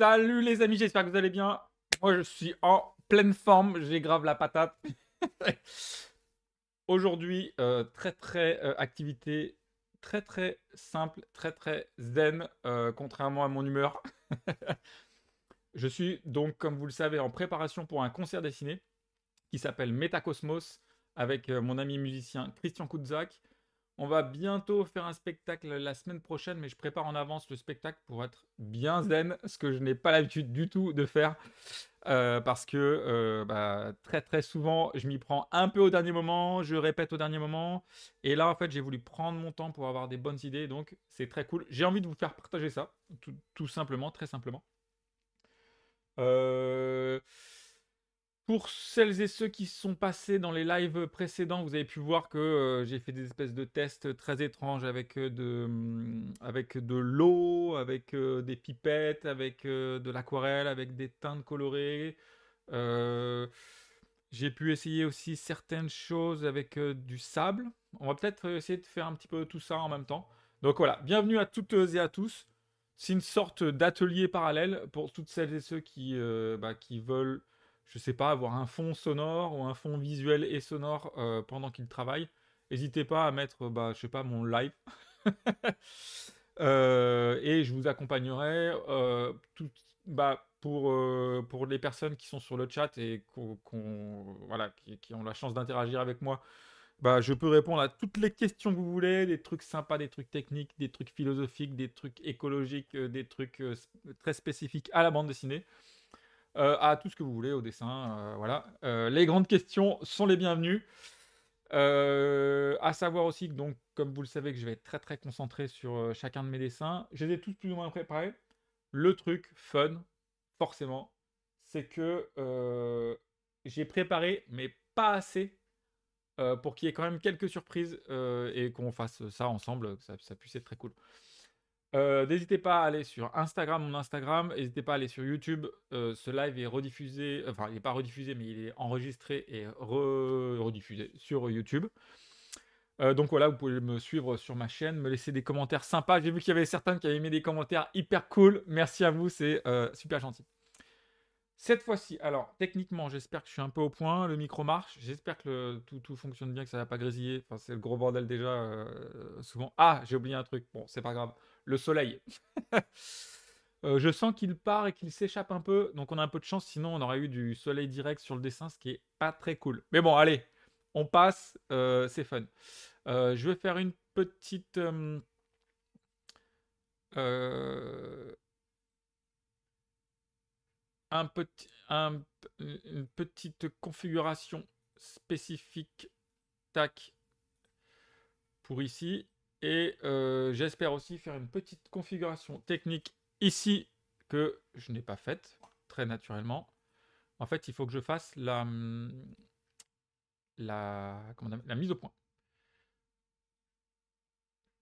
Salut les amis, j'espère que vous allez bien. Moi je suis en pleine forme, j'ai grave la patate. Aujourd'hui, activité très simple, très zen, contrairement à mon humeur. Je suis donc, comme vous le savez, en préparation pour un concert dessiné qui s'appelle Métacosmos avec mon ami musicien Christian Koutzak. On va bientôt faire un spectacle la semaine prochaine, mais je prépare en avance le spectacle pour être bien zen, ce que je n'ai pas l'habitude du tout de faire. Parce que très souvent, je m'y prends un peu au dernier moment, je répète au dernier moment. Et là, en fait, j'ai voulu prendre mon temps pour avoir des bonnes idées, donc c'est très cool. J'ai envie de vous faire partager ça, tout simplement, très simplement. Euh, Pour celles et ceux qui sont passés dans les lives précédents, vous avez pu voir que j'ai fait des espèces de tests très étranges avec de l'eau, avec des pipettes, avec de l'aquarelle, avec des teintes colorées. Euh, j'ai pu essayer aussi certaines choses avec du sable. On va peut-être essayer de faire un petit peu tout ça en même temps. Donc voilà, bienvenue à toutes et à tous. C'est une sorte d'atelier parallèle pour toutes celles et ceux qui veulent, je sais pas, avoir un fond sonore ou un fond visuel et sonore pendant qu'ils travaillent. N'hésitez pas à mettre, je sais pas, mon live. Et je vous accompagnerai pour les personnes qui sont sur le chat et voilà, qui ont la chance d'interagir avec moi. Je peux répondre à toutes les questions que vous voulez, des trucs sympas, des trucs techniques, des trucs philosophiques, des trucs écologiques, des trucs très spécifiques à la bande dessinée, à tout ce que vous voulez, au dessin, voilà. Les grandes questions sont les bienvenues. À savoir aussi que, donc, comme vous le savez, que je vais être très concentré sur chacun de mes dessins. Je les ai tous plus ou moins préparés. Le truc fun, forcément, c'est que j'ai préparé, mais pas assez, pour qu'il y ait quand même quelques surprises et qu'on fasse ça ensemble, que ça puisse être très cool. N'hésitez pas à aller sur mon Instagram, n'hésitez pas à aller sur YouTube. Ce live est rediffusé, enfin il n'est pas rediffusé, mais il est enregistré et rediffusé sur YouTube. Donc voilà, vous pouvez me suivre sur ma chaîne, me laisser des commentaires sympas. J'ai vu qu'il y avait certains qui avaient mis des commentaires hyper cool. Merci à vous, c'est super gentil. Cette fois-ci, alors techniquement, j'espère que je suis un peu au point, le micro marche, j'espère que tout fonctionne bien, que ça va pas grésiller. Enfin, c'est le gros bordel déjà, souvent. Ah, j'ai oublié un truc, bon, c'est pas grave. Le soleil. Je sens qu'il part et qu'il s'échappe un peu, donc on a un peu de chance, sinon on aurait eu du soleil direct sur le dessin, ce qui est pas très cool. Mais bon, allez, on passe, c'est fun. Je vais faire une petite... une petite configuration spécifique, tac, pour ici. Et j'espère aussi faire une petite configuration technique ici que je n'ai pas faite, très naturellement. En fait, il faut que je fasse la mise au point.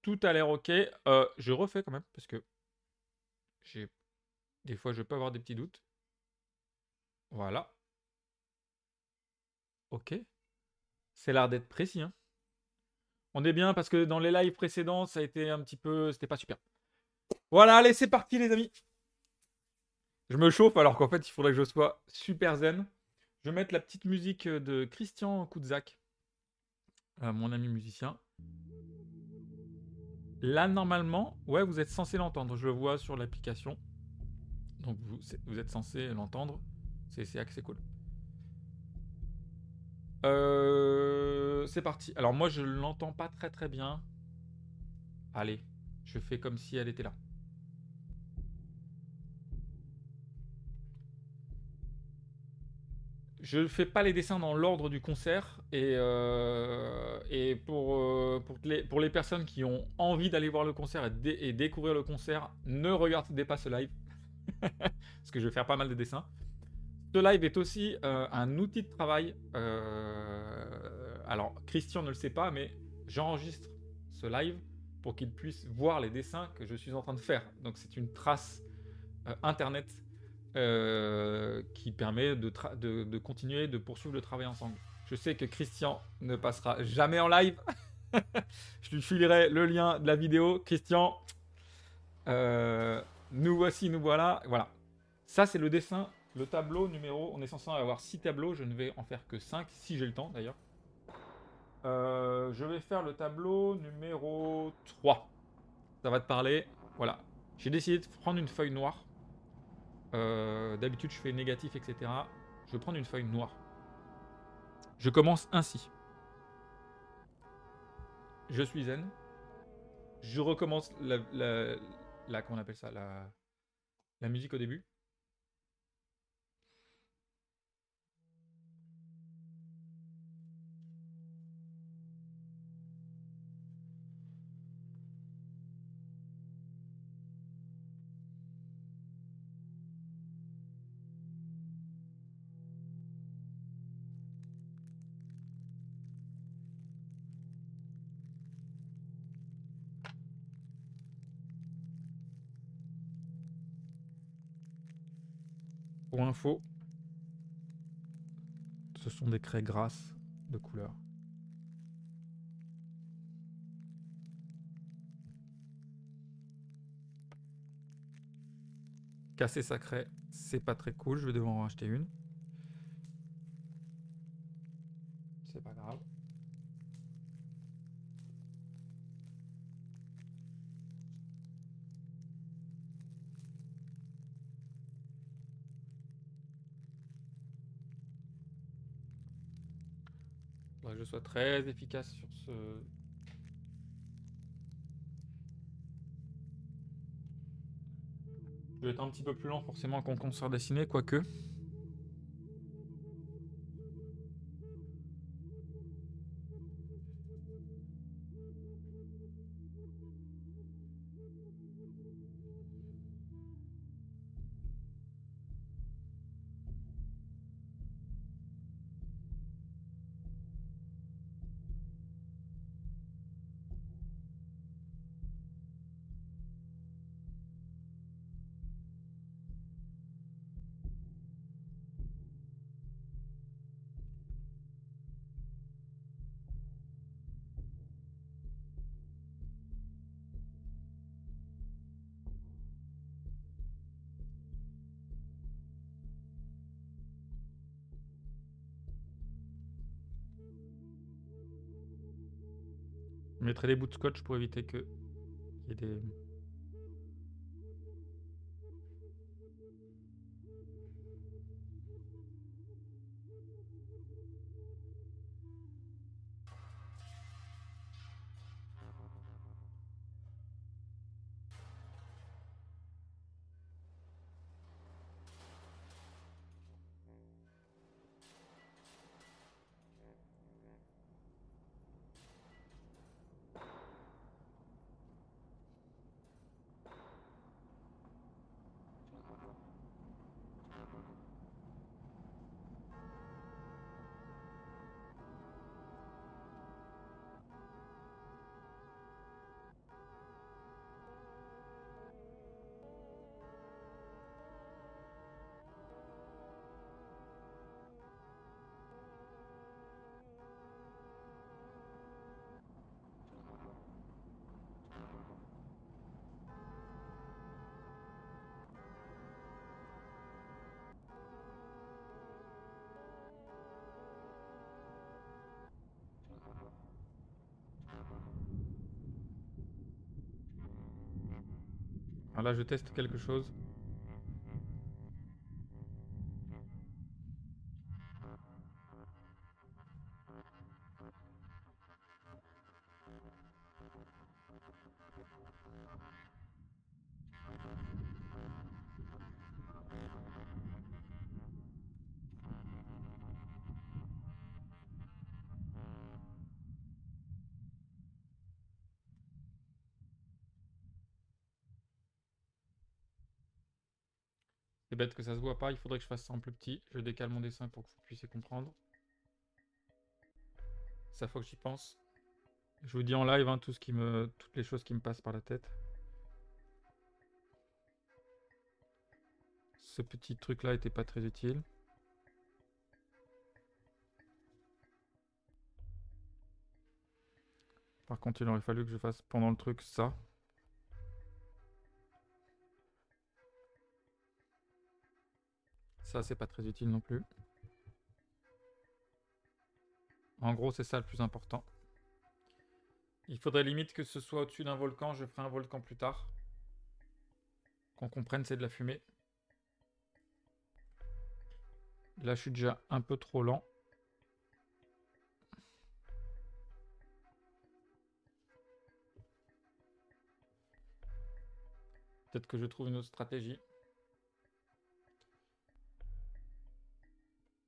Tout a l'air ok. Je refais quand même, parce que des fois, je peux avoir des petits doutes. Voilà. Ok. C'est l'air d'être précis, hein. On est bien parce que dans les lives précédents, ça a été un petit peu... C'était pas super. Voilà, allez, c'est parti les amis. Je me chauffe alors qu'en fait, il faudrait que je sois super zen. Je vais mettre la petite musique de Christian Koutzak, mon ami musicien. Là, normalement, ouais, vous êtes censé l'entendre. Je le vois sur l'application. Donc, vous êtes censé l'entendre. C'est cool. C'est parti. Alors, moi, je l'entends pas très bien. Allez, je fais comme si elle était là. Je ne fais pas les dessins dans l'ordre du concert et pour les personnes qui ont envie d'aller voir le concert et découvrir le concert, ne regardez pas ce live parce que je vais faire pas mal de dessins. Ce live est aussi un outil de travail. Alors Christian ne le sait pas, mais j'enregistre ce live pour qu'il puisse voir les dessins que je suis en train de faire. Donc c'est une trace internet qui permet de continuer, de poursuivre le travail ensemble. Je sais que Christian ne passera jamais en live. Je lui filerai le lien de la vidéo. Christian, nous voici, nous voilà. Voilà. Ça, c'est le dessin, le tableau numéro. On est censé avoir 6 tableaux. Je ne vais en faire que 5, si j'ai le temps d'ailleurs. Je vais faire le tableau numéro 3. Ça va te parler. Voilà. J'ai décidé de prendre une feuille noire. D'habitude, je fais négatif, etc. Je vais prendre une feuille noire. Je commence ainsi. Je suis zen. Je recommence comment on appelle ça, la musique au début. Pour info, ce sont des craies grasses de couleur. Casser sa craie, c'est pas très cool. Je vais devoir en racheter une. C'est pas grave. Faudrait que je sois très efficace sur ce. Je vais être un petit peu plus lent forcément qu'en concert dessiné, quoique. Je mettrai des bouts de scotch pour éviter qu'il y ait des. Alors là, je teste quelque chose. C'est bête que ça se voit pas. Il faudrait que je fasse ça en plus petit. Je décale mon dessin pour que vous puissiez comprendre. Ça faut que j'y pense. Je vous dis en live hein, toutes les choses qui me passent par la tête. Ce petit truc là était pas très utile. Par contre, il aurait fallu que je fasse pendant le truc ça. Ça, c'est pas très utile non plus. En gros, c'est ça le plus important. Il faudrait limite que ce soit au-dessus d'un volcan. Je ferai un volcan plus tard. Qu'on comprenne c'est de la fumée. Là, je suis déjà un peu trop lent. Peut-être que je trouve une autre stratégie.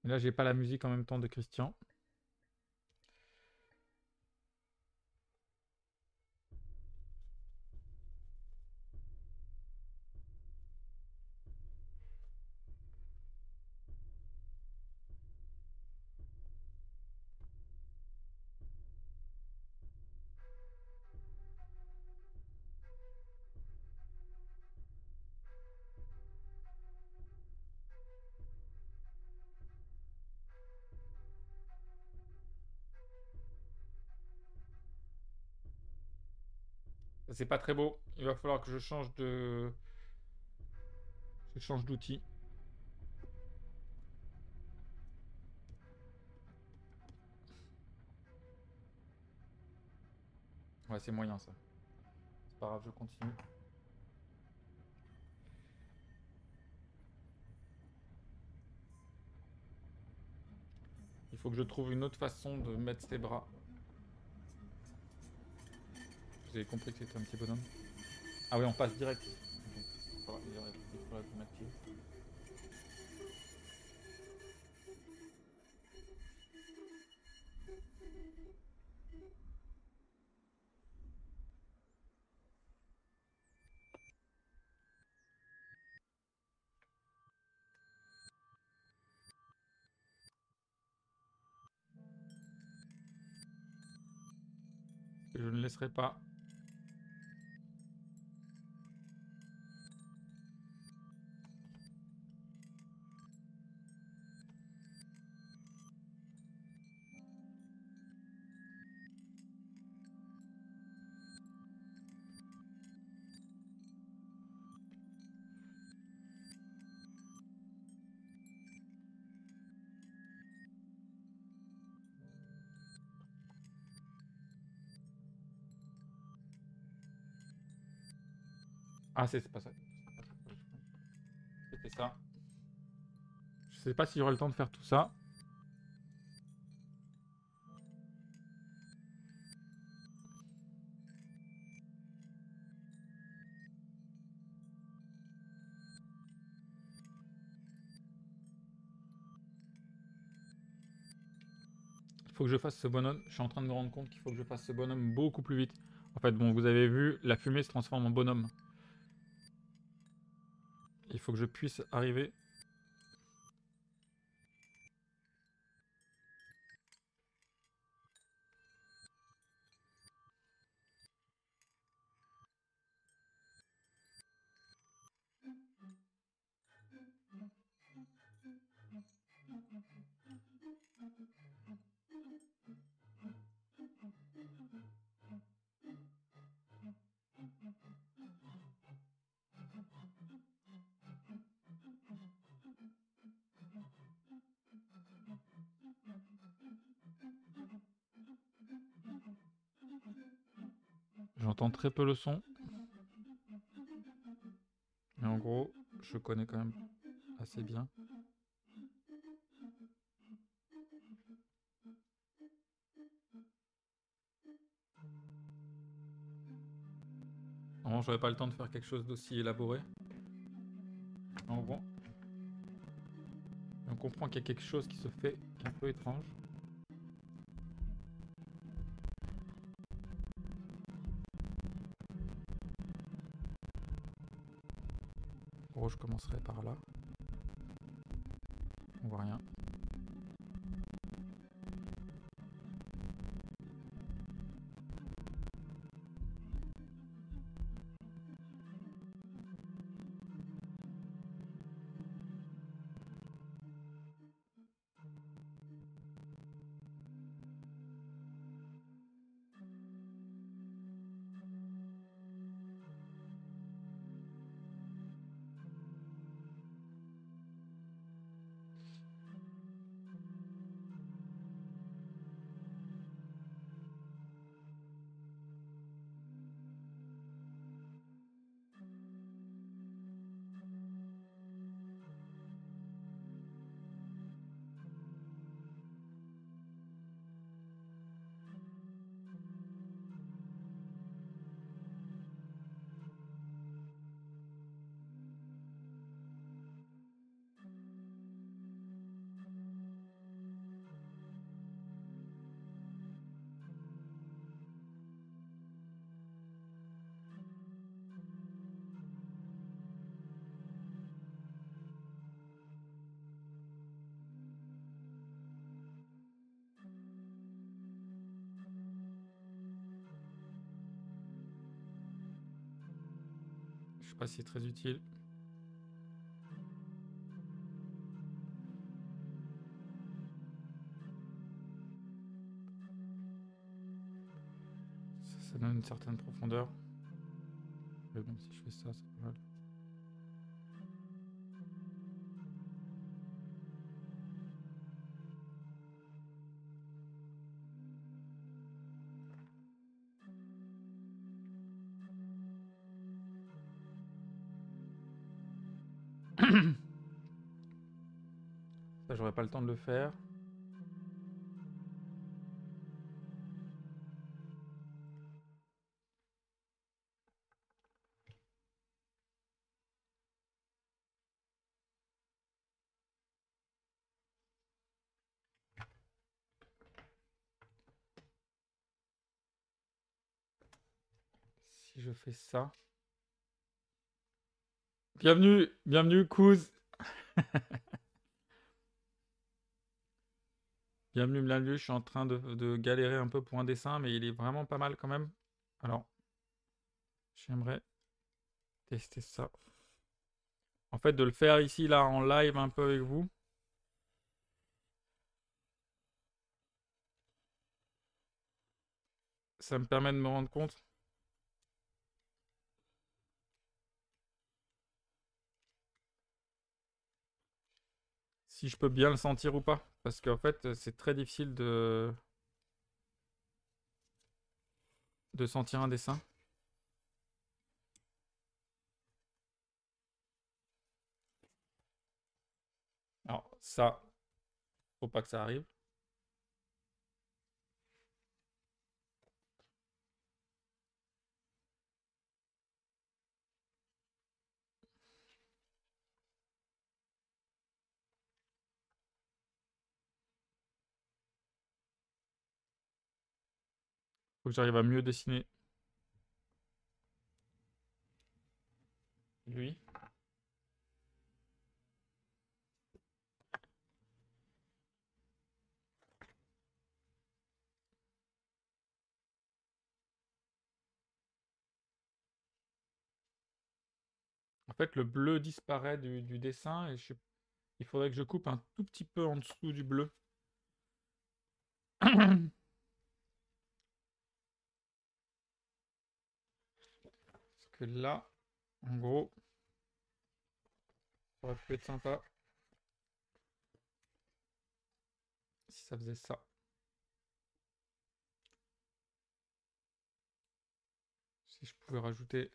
Mais là, j'ai pas la musique en même temps de Christian. C'est pas très beau. Il va falloir que je change de... Je change d'outil. Ouais, c'est moyen ça. C'est pas grave, je continue. Il faut que je trouve une autre façon de mettre ses bras. Vous avez compris que c'était un petit bonhomme. Ah oui, on passe direct. Ok. Il faudra que je m'active. Je ne laisserai pas. Ah, c'est pas ça. C'était ça. Je sais pas si j'aurai le temps de faire tout ça. Il faut que je fasse ce bonhomme. Je suis en train de me rendre compte qu'il faut que je fasse ce bonhomme beaucoup plus vite. En fait, bon, vous avez vu, la fumée se transforme en bonhomme. Il faut que je puisse arriver. J'entends très peu le son. Mais en gros, je connais quand même assez bien. Normalement, j'aurais pas le temps de faire quelque chose d'aussi élaboré. En gros, on comprend qu'il y a quelque chose qui se fait qui est un peu étrange. En gros, je commencerai par là. On voit rien. sais pas si c'est très utile. Ça donne une certaine profondeur. Mais bon, si je fais ça, c'est pas mal. Ça, j'aurais pas le temps de le faire. Si je fais ça. Bienvenue, bienvenue, Kouz. Bienvenue, bienvenue. Je suis en train de galérer un peu pour un dessin, mais il est vraiment pas mal quand même. Alors, j'aimerais tester ça. En fait, de le faire ici, là, en live un peu avec vous. Ça me permet de me rendre compte si je peux bien le sentir ou pas. Parce qu'en fait, c'est très difficile de sentir un dessin. Alors, ça, faut pas que ça arrive. Faut que j'arrive à mieux dessiner lui. En fait, le bleu disparaît du dessin et il faudrait que je coupe un tout petit peu en dessous du bleu. Parce que là, en gros, ça aurait pu être sympa si ça faisait ça. Si je pouvais rajouter.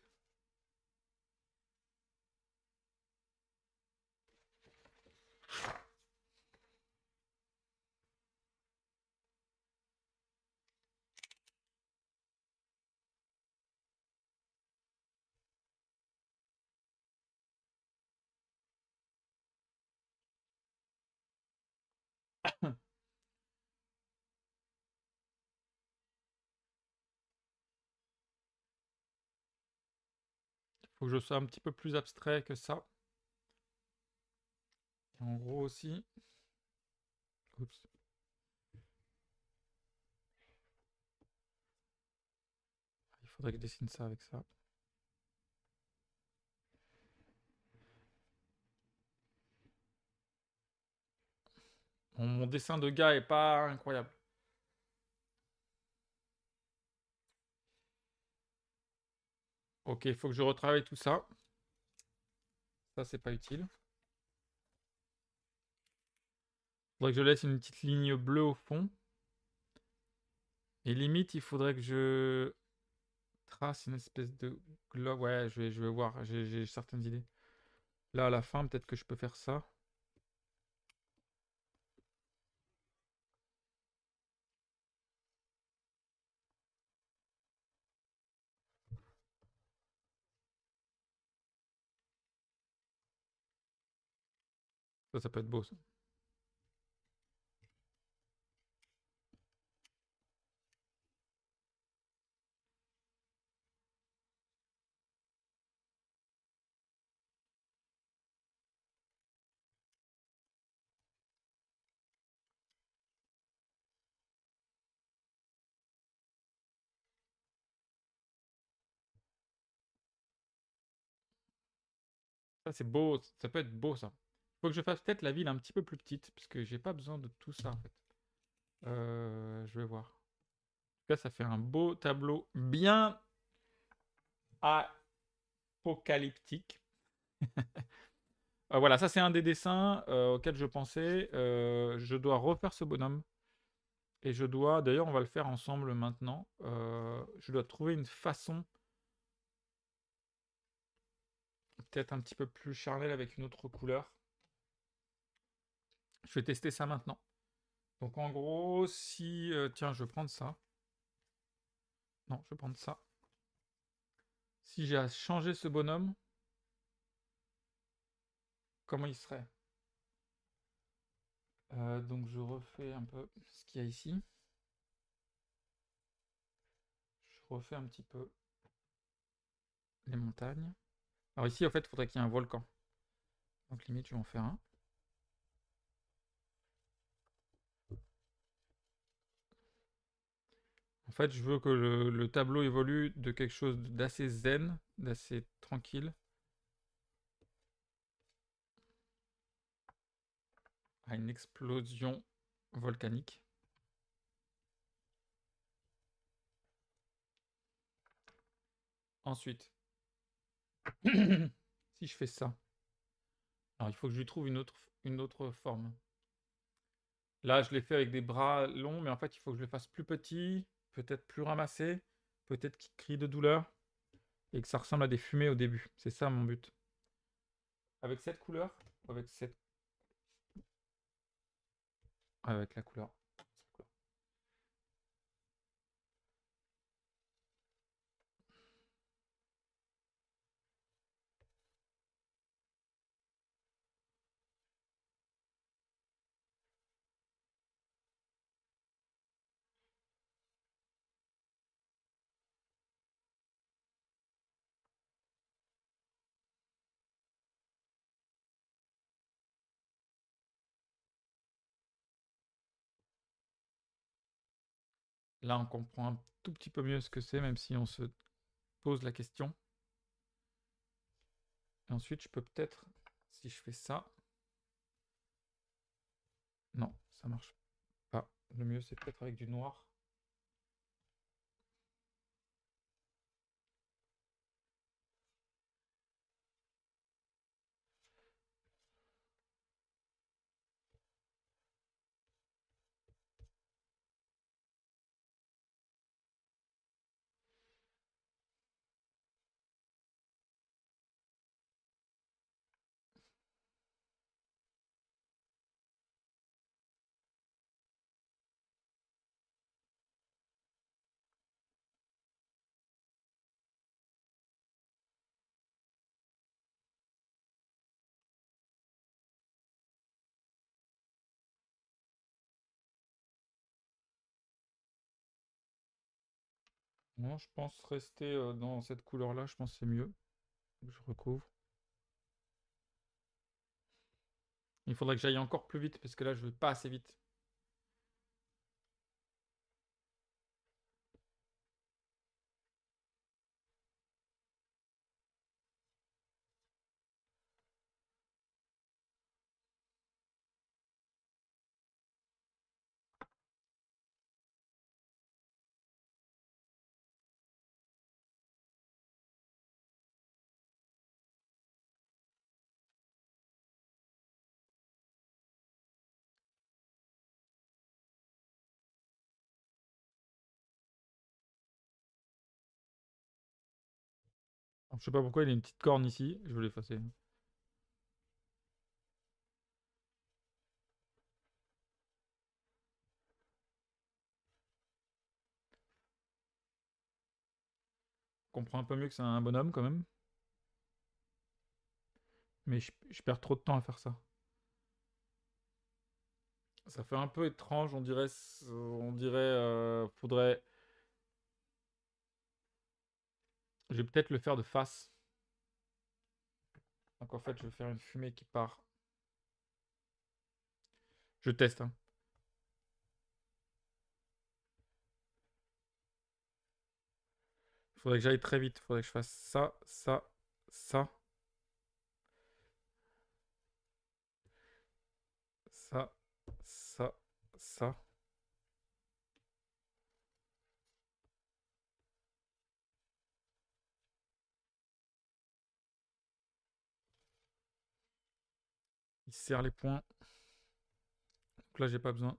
Il faut que je sois un petit peu plus abstrait que ça. Et en gros aussi. Oups. Il faudrait que je dessine ça avec ça. Mon dessin de gars est pas incroyable. Ok, il faut que je retravaille tout ça. Ça, c'est pas utile. Il faudrait que je laisse une petite ligne bleue au fond. Et limite, il faudrait que je trace une espèce de globe. Ouais, je vais voir. J'ai certaines idées. Là, à la fin, peut-être que je peux faire ça. Ça peut être beau, ça. Ça, c'est beau. Ça peut être beau, ça. Faut que je fasse peut-être la ville un petit peu plus petite, parce que j'ai pas besoin de tout ça, en fait. Je vais voir. En tout cas, ça fait un beau tableau bien apocalyptique. Voilà, ça c'est un des dessins auxquels je pensais. Je dois refaire ce bonhomme. Et je dois, d'ailleurs, on va le faire ensemble maintenant. Je dois trouver une façon, peut-être un petit peu plus charnelle avec une autre couleur. Je vais tester ça maintenant. Donc en gros, si... tiens, je vais prendre ça. Non, je vais prendre ça. Si j'ai à changer ce bonhomme, comment il serait? Donc je refais un peu ce qu'il y a ici. Je refais un petit peu les montagnes. Alors ici, en fait, il faudrait qu'il y ait un volcan. Donc limite, je vais en faire un. En fait, je veux que le tableau évolue de quelque chose d'assez zen, d'assez tranquille, à une explosion volcanique. Ensuite, si je fais ça, alors il faut que je lui trouve une autre forme. Là, je l'ai fait avec des bras longs, mais en fait, il faut que je le fasse plus petit, peut-être plus ramassé, peut-être qu'il crie de douleur, et que ça ressemble à des fumées au début. C'est ça mon but. Avec cette couleur, ou avec cette... avec la couleur. Là, on comprend un tout petit peu mieux ce que c'est, même si on se pose la question. Et ensuite, je peux peut-être, si je fais ça... Non, ça marche pas. Le mieux, c'est peut-être avec du noir. Non, je pense rester dans cette couleur-là, je pense que c'est mieux. Je recouvre. Il faudrait que j'aille encore plus vite, parce que là, je vais pas assez vite. Alors, je sais pas pourquoi il y a une petite corne ici. Je vais l'effacer. Je comprends un peu mieux que c'est un bonhomme quand même. Mais je perds trop de temps à faire ça. Ça fait un peu étrange, faudrait... Je vais peut-être le faire de face. Donc en fait, je vais faire une fumée qui part. Je teste, hein. Il faudrait que j'aille très vite. Il faudrait que je fasse ça, ça, ça. ça, ça, ça. Il serre les poings. Donc là, j'ai pas besoin.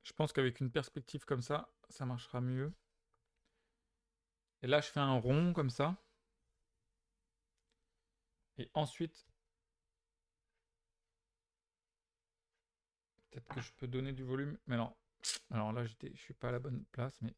Je pense qu'avec une perspective comme ça marchera mieux. Et là, je fais un rond comme ça. Et ensuite, peut-être que je peux donner du volume. Mais non. Alors là, je suis pas à la bonne place, mais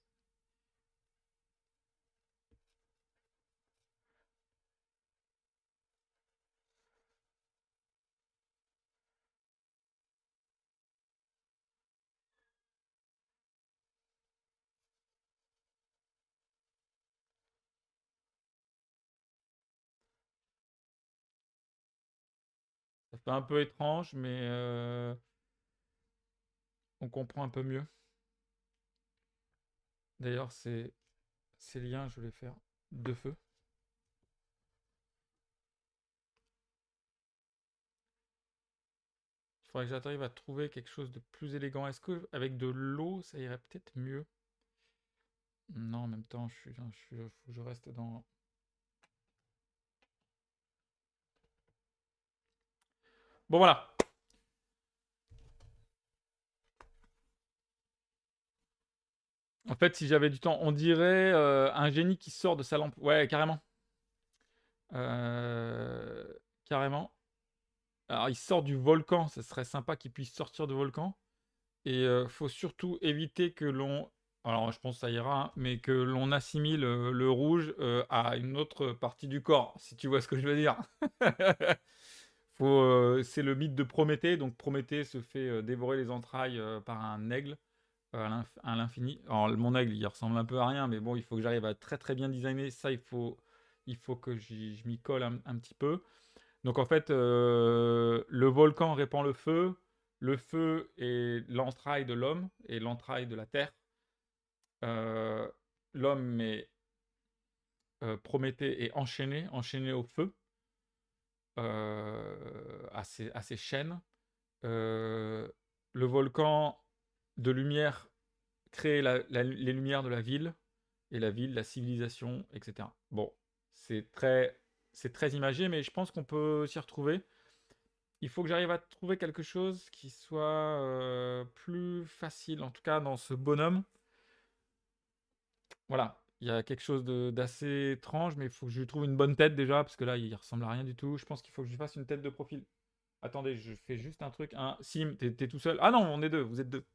ça fait un peu étrange, mais on comprend un peu mieux. D'ailleurs, ces liens, je vais les faire de feu. Il faudrait que j'arrive à trouver quelque chose de plus élégant. Est-ce que avec de l'eau, ça irait peut-être mieux? Non, en même temps, faut que je reste dans. Bon, voilà. En fait, si j'avais du temps, on dirait un génie qui sort de sa lampe. Ouais, carrément. Euh, Carrément. Alors, il sort du volcan. Ce serait sympa qu'il puisse sortir du volcan. Et faut surtout éviter que l'on. Alors, je pense que ça ira, hein, mais que l'on assimile le rouge à une autre partie du corps, si tu vois ce que je veux dire. C'est le mythe de Prométhée. Donc, Prométhée se fait dévorer les entrailles par un aigle à l'infini. Alors, mon aigle, il ressemble un peu à rien, mais bon, il faut que j'arrive à très très bien designer. Ça, il faut que je m'y colle un petit peu. Donc, en fait, le volcan répand le feu. Le feu est l'entraille de l'homme et l'entraille de la terre. Euh, L'homme est Prométhée est enchaîné au feu, à ses chaînes. Euh, le volcan de lumière crée les lumières de la ville, et la ville, la civilisation, etc. Bon, c'est très, c'est très imagé, mais je pense qu'on peut s'y retrouver. Il faut que j'arrive à trouver quelque chose qui soit plus facile, en tout cas dans ce bonhomme. Voilà, il y a quelque chose d'assez étrange, mais il faut que je lui trouve une bonne tête déjà, parce que là, il ressemble à rien du tout. Je pense qu'il faut que je lui fasse une tête de profil. Attendez, je fais juste un truc. Sim, t'es tout seul. Ah non, on est deux, vous êtes deux.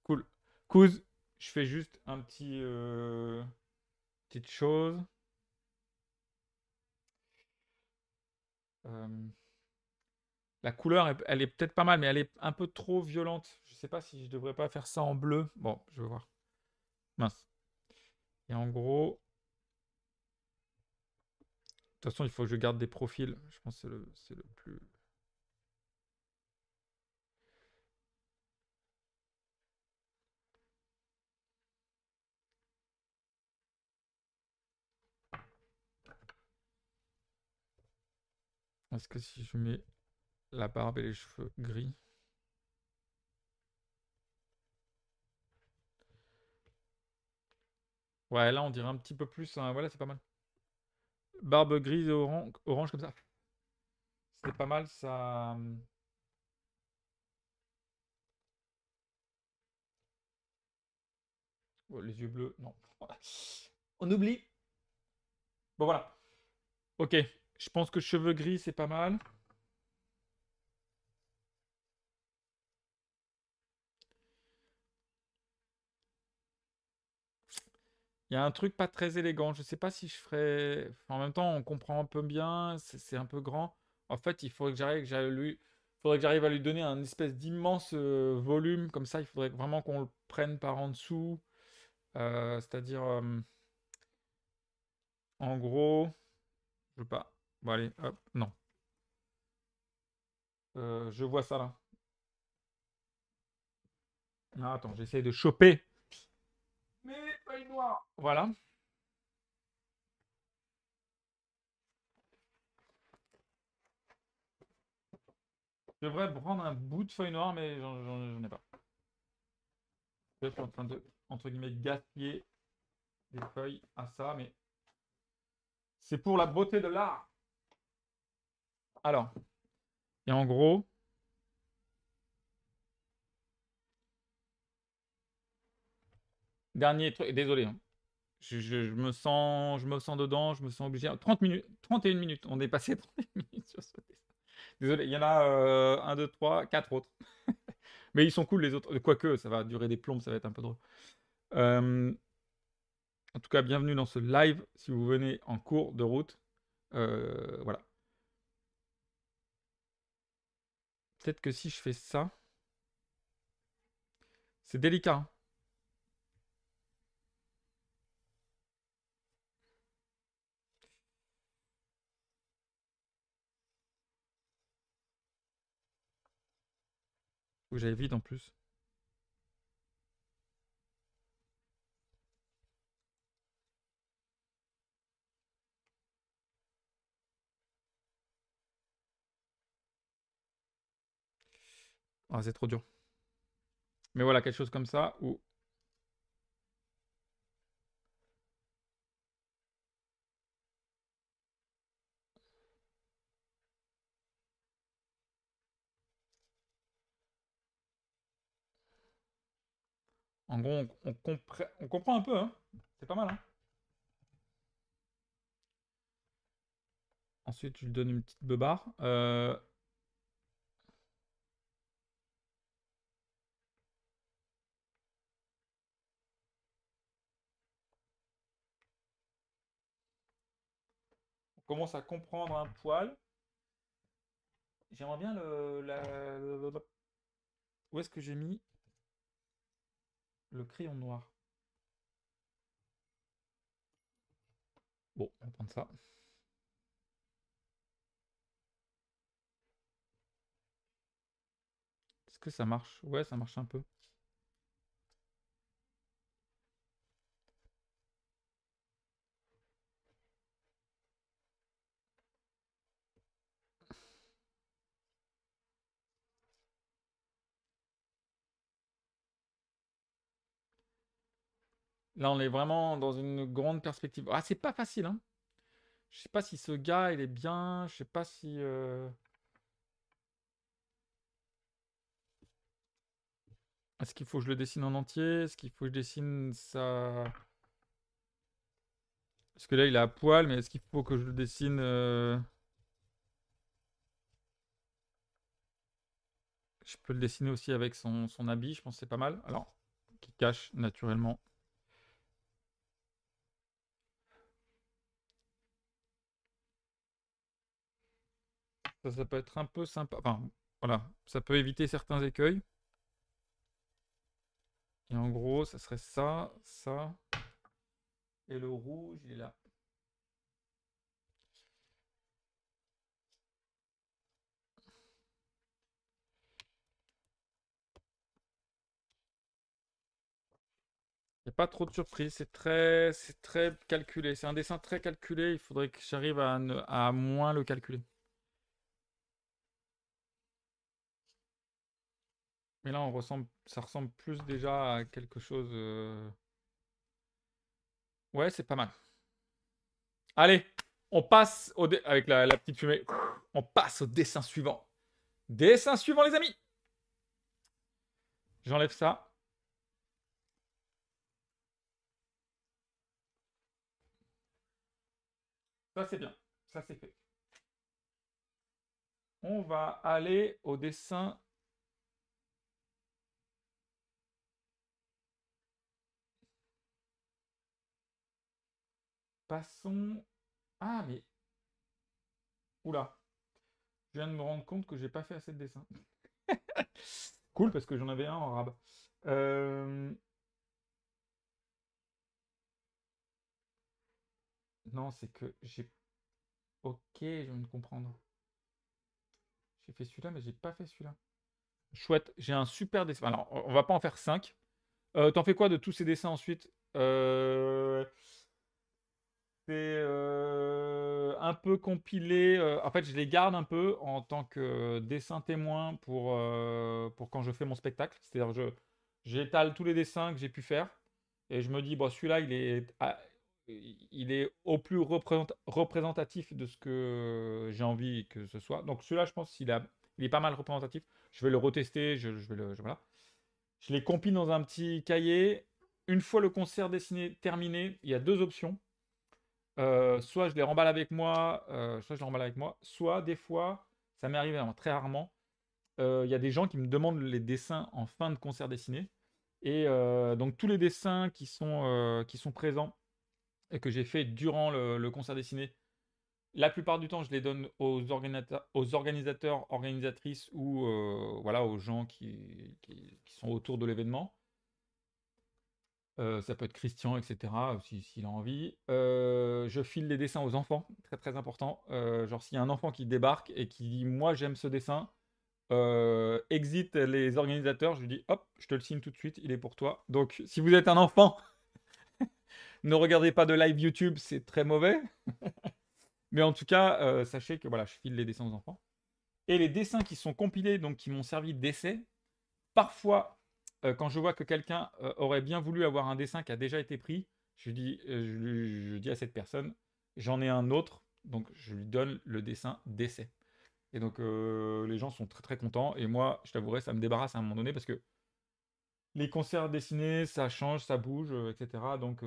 Cool. Couz, je fais juste un petit petite chose. Euh, la couleur, elle est peut-être pas mal, mais elle est un peu trop violente. Je sais pas si je devrais pas faire ça en bleu. Bon, je vais voir. Mince. Et en gros, de toute façon, il faut que je garde des profils. Je pense que c'est le plus. Est-ce que si je mets la barbe et les cheveux gris. Ouais, là, on dirait un petit peu plus. Voilà, c'est pas mal. Barbe grise et orange, orange comme ça. C'était pas mal, ça. Oh, les yeux bleus, non. On oublie. Bon, voilà. Ok. Je pense que cheveux gris, c'est pas mal. Il y a un truc pas très élégant. Je sais pas si je ferais. Enfin, en même temps, on comprend un peu bien. C'est un peu grand. En fait, il faudrait que j'arrive à lui donner un espèce d'immense volume. Comme ça, il faudrait vraiment qu'on le prenne par en dessous. C'est-à-dire, en gros, je veux pas. Bon, allez, hop, non. Je vois ça là. Non, attends, j'essaie de choper. Mais feuille noire. Voilà. Je devrais prendre un bout de feuille noire, mais j'en ai pas. Je suis en train de, entre guillemets, gaspiller des feuilles à ça, mais c'est pour la beauté de l'art. Alors, et en gros, dernier truc, désolé, hein. Je me sens dedans, je me sens obligé. 30 minutes, 31 minutes, on est passé 31 minutes sur ce dessin. Désolé, il y en a 1, 2, 3, 4 autres. Mais ils sont cool les autres. Quoique, ça va durer des plombes, ça va être un peu drôle. Euh, En tout cas, bienvenue dans ce live si vous venez en cours de route. Voilà. Peut-être que si je fais ça, c'est délicat, hein. Faut que j'aille vite en plus. Ah, c'est trop dur. Mais voilà, quelque chose comme ça où en gros on comprend un peu, hein. C'est pas mal, hein. Ensuite, je lui donne une petite beubare. On commence à comprendre un poil. J'aimerais bien Où est-ce que j'ai mis le crayon noir? Bon, on va prendre ça. Est-ce que ça marche? Ouais, ça marche un peu. Là, on est vraiment dans une grande perspective. Ah, c'est pas facile, hein. Je sais pas si ce gars, il est bien. Je sais pas si. Est-ce qu'il faut que je le dessine en entier? Est-ce qu'il faut que je dessine ça? Parce que là, il est à poil, mais est-ce qu'il faut que je le dessine Je peux le dessiner aussi avec son habit, je pense que c'est pas mal. Alors, qui cache naturellement. Ça peut être un peu sympa. Enfin, voilà, ça peut éviter certains écueils. Et en gros, ça serait ça, ça. Et le rouge, il est là. Il n'y a pas trop de surprises, c'est très calculé. C'est un dessin très calculé, il faudrait que j'arrive à moins le calculer. Mais là, ça ressemble plus déjà à quelque chose. Ouais, c'est pas mal. Allez, on passe avec la petite fumée. On passe au dessin suivant. Dessin suivant, les amis. J'enlève ça. Ça, c'est bien. Ça, c'est fait. On va aller au dessin. Passons. Ah, mais. Oula. Je viens de me rendre compte que j'ai pas fait assez de dessins. Cool, parce que j'en avais un en rab. Non, c'est que j'ai. Ok, je viens de comprendre. J'ai fait celui-là, mais j'ai pas fait celui-là. Chouette, j'ai un super dessin. Alors, on va pas en faire 5. T'en fais quoi de tous ces dessins ensuite? C'est un peu compilés. En fait, je les garde un peu en tant que dessin témoin pour quand je fais mon spectacle. C'est-à-dire, j'étale tous les dessins que j'ai pu faire et je me dis, bon, celui-là, il est au plus représentatif de ce que j'ai envie que ce soit. Donc, celui-là, je pense il est pas mal représentatif. Je vais le retester. Voilà. Je les compile dans un petit cahier. Une fois le concert dessiné terminé, il y a deux options. Soit je les remballe avec moi, soit des fois, ça m'est arrivé vraiment très rarement, il y a des gens qui me demandent les dessins en fin de concert dessiné. Et donc tous les dessins qui sont présents et que j'ai fait durant le concert dessiné, la plupart du temps, je les donne aux organisateurs, organisatrices ou voilà, aux gens qui sont autour de l'événement. Ça peut être Christian, etc., s'il a envie. Je file les dessins aux enfants, très très important. Genre, s'il y a un enfant qui débarque et qui dit moi j'aime ce dessin, exit les organisateurs, je lui dis hop, je te le signe tout de suite, il est pour toi. Donc, si vous êtes un enfant, ne regardez pas de live YouTube, c'est très mauvais. Mais en tout cas, sachez que voilà, je file les dessins aux enfants. Et les dessins qui sont compilés, donc qui m'ont servi d'essai, parfois, quand je vois que quelqu'un aurait bien voulu avoir un dessin qui a déjà été pris, je dis à cette personne, j'en ai un autre, donc je lui donne le dessin d'essai. Et donc les gens sont très très contents. Et moi, je t'avouerai, ça me débarrasse à un moment donné parce que les concerts dessinés, ça change, ça bouge, etc. Donc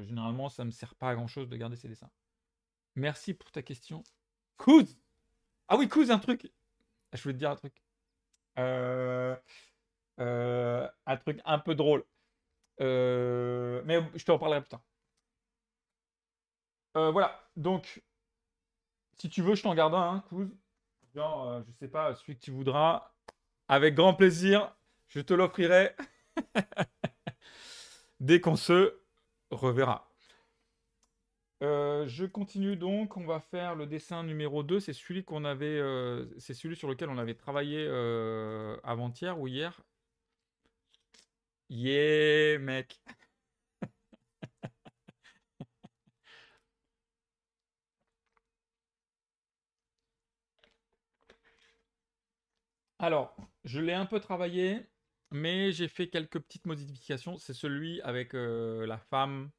généralement, ça ne me sert pas à grand chose de garder ces dessins. Merci pour ta question. Kouz! Ah oui, Kouz, un truc! Je voulais te dire un truc. Euh, un truc un peu drôle. Mais je te reparlerai plus tard. Voilà, donc, si tu veux, je t'en garde un, Kouz. Genre, je sais pas, celui que tu voudras. Avec grand plaisir, je te l'offrirai dès qu'on se reverra. Je continue donc, on va faire le dessin numéro 2. C'est celui c'est celui sur lequel on avait travaillé avant-hier ou hier. Yeah, mec. Alors, je l'ai un peu travaillé, mais j'ai fait quelques petites modifications. C'est celui avec la femme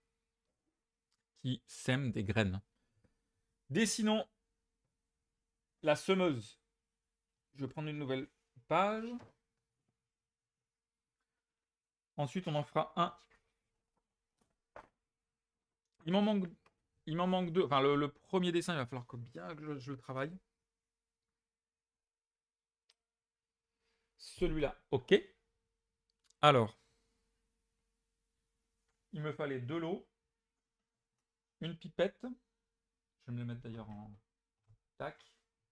qui sème des graines. Dessinons la semeuse. Je vais prendre une nouvelle page. Ensuite, on en fera un. Il m'en manque, il m'en manque deux. Enfin, le premier dessin, il va falloir que bien que je le travaille. Celui-là, ok. Alors, il me fallait de l'eau, une pipette. Je vais me le mettre d'ailleurs en tac.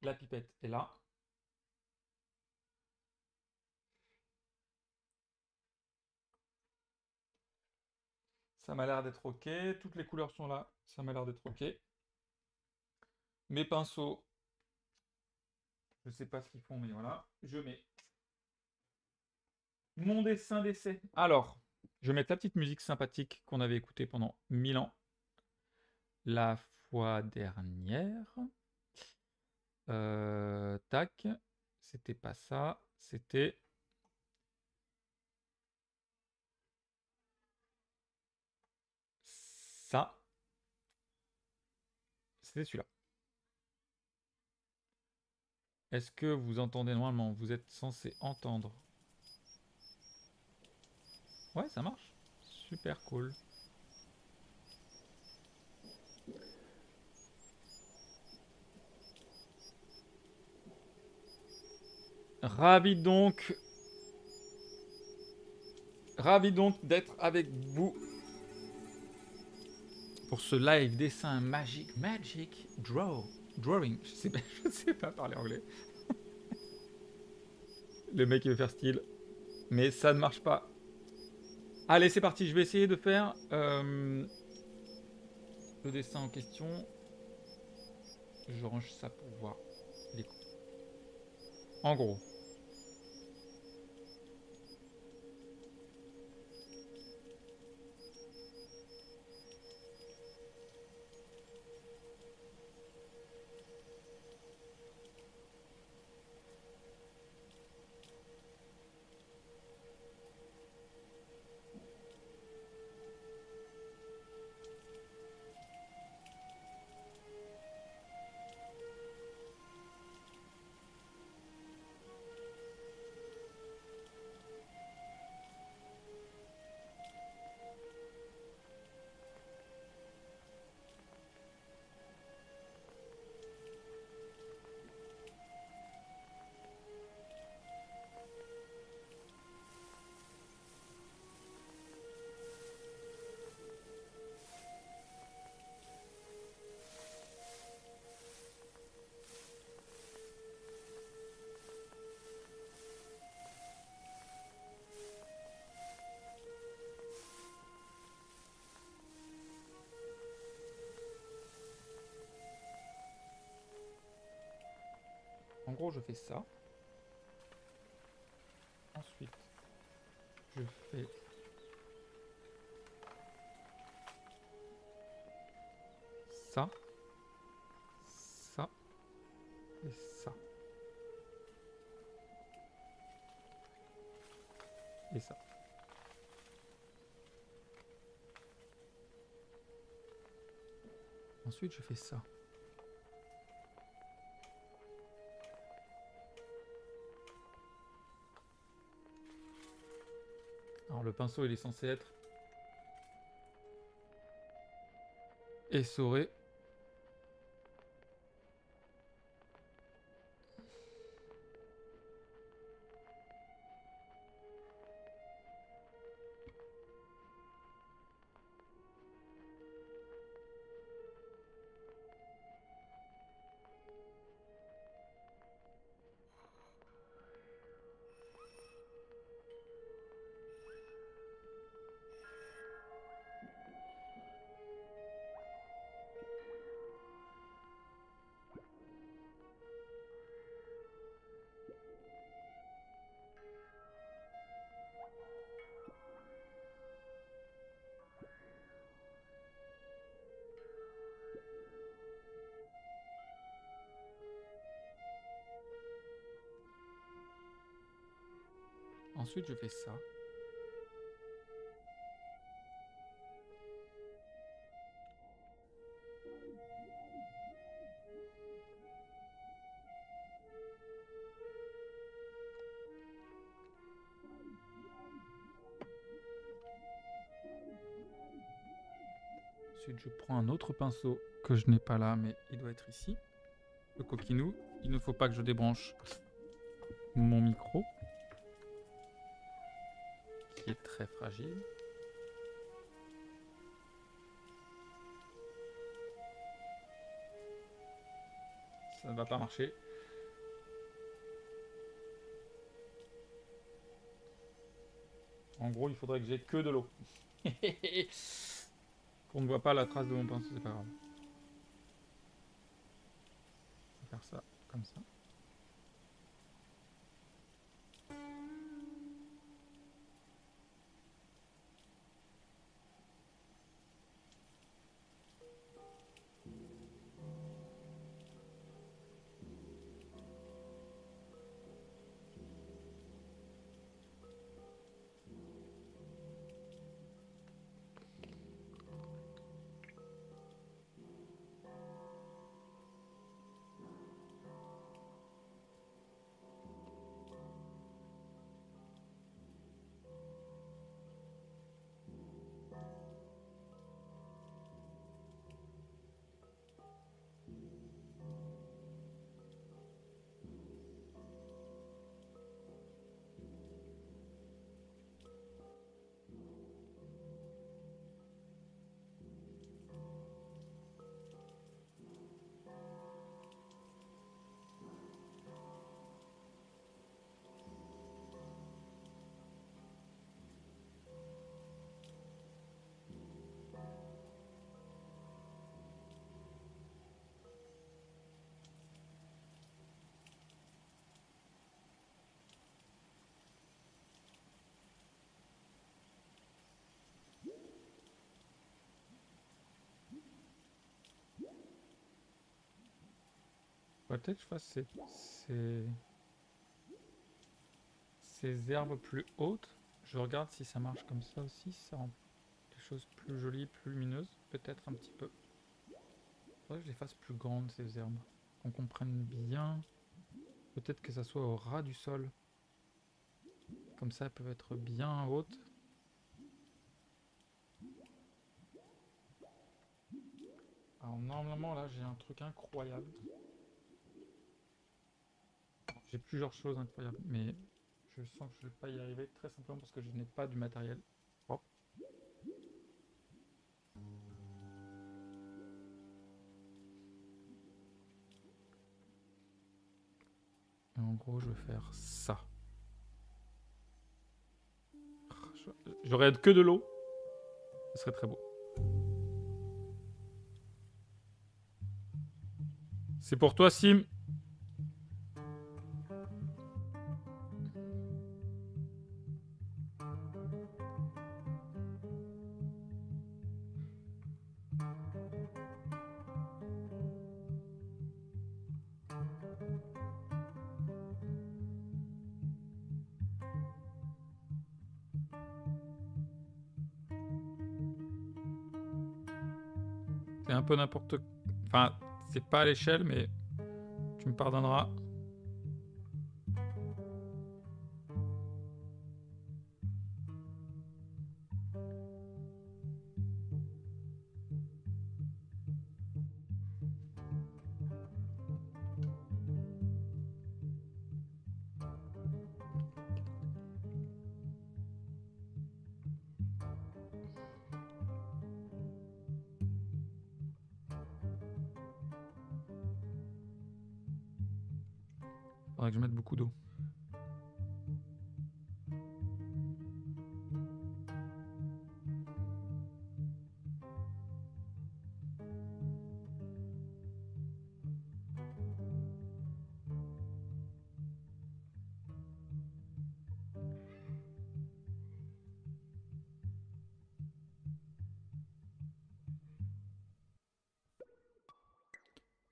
La pipette est là. Ça m'a l'air d'être ok. Toutes les couleurs sont là. Ça m'a l'air d'être ok. Mes pinceaux, je ne sais pas ce qu'ils font, mais voilà. Je mets mon dessin d'essai. Alors, je vais mettre la petite musique sympathique qu'on avait écoutée pendant 1000 ans la fois dernière. Tac. C'était pas ça. C'était ça. C'était celui-là. Est-ce que vous entendez normalement? Vous êtes censé entendre. Ouais, ça marche. Super cool. Ravi donc. Ravi donc d'être avec vous pour ce live dessin Magic Drawing. Je sais pas parler anglais. Le mec il veut faire style. Mais ça ne marche pas. Allez, c'est parti. Je vais essayer de faire le dessin en question. Je range ça pour voir les coups. En gros. gros, je fais ça. Ensuite, je fais ça, ça et ça. Et ça. Ensuite, je fais ça. Alors, le pinceau, il est censé être essoré. Ensuite, je fais ça. Ensuite, je prends un autre pinceau que je n'ai pas là, mais il doit être ici. Le coquinou. Il ne faut pas que je débranche mon micro, qui est très fragile. Ça ne va pas marcher. En gros, il faudrait que j'ai que de l'eau. Qu'on ne voit pas la trace de mon pinceau, c'est pas grave. Je vais faire ça comme ça. Peut-être que je fasse ces herbes plus hautes. Je regarde si ça marche comme ça aussi, si ça rend les choses plus jolies, plus lumineuses. Peut-être un petit peu. Faudrait que je les fasse plus grandes, ces herbes. Qu'on comprenne bien. Peut-être que ça soit au ras du sol. Comme ça, elles peuvent être bien hautes. Alors normalement, là, j'ai un truc incroyable. J'ai plusieurs choses incroyables, mais je sens que je ne vais pas y arriver très simplement parce que je n'ai pas du matériel propre. Et en gros, je vais faire ça. J'aurais que de l'eau. Ce serait très beau. C'est pour toi, Sim. C'est un peu n'importe quoi. Enfin, c'est pas à l'échelle, mais tu me pardonneras. Faudrait que je mette beaucoup d'eau.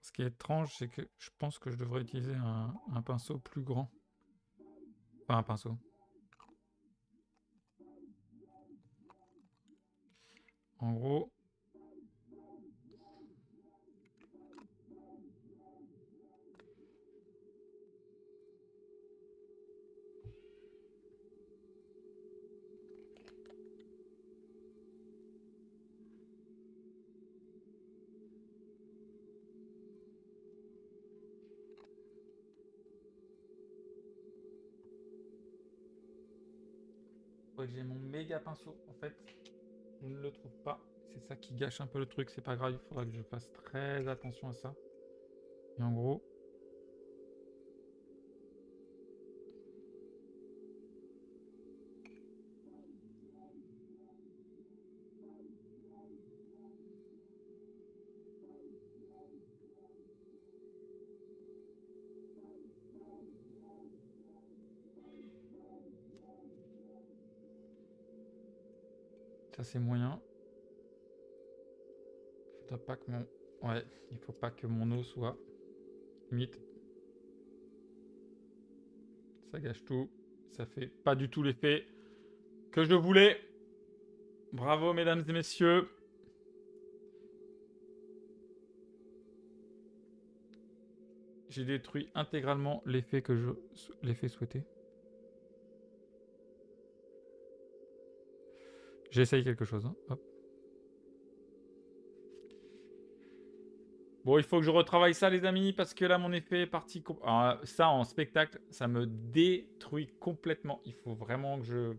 Ce qui est étrange, c'est que je pense que je devrais utiliser un pinceau plus grand. Enfin, un pinceau. En gros, ouais, j'ai mon méga pinceau. En fait, je ne le trouve pas. C'est ça qui gâche un peu le truc. C'est pas grave, il faudra que je fasse très attention à ça. Et en gros, ça c'est moyen. Faudra pas que mon... Ouais, il faut pas que mon eau soit limite. Ça gâche tout. Ça fait pas du tout l'effet que je voulais. Bravo, mesdames et messieurs. J'ai détruit intégralement l'effet souhaité. J'essaye quelque chose. Hein. Hop. Bon, il faut que je retravaille ça, les amis, parce que là, mon effet est parti. Alors, ça, en spectacle, ça me détruit complètement. Il faut vraiment que je...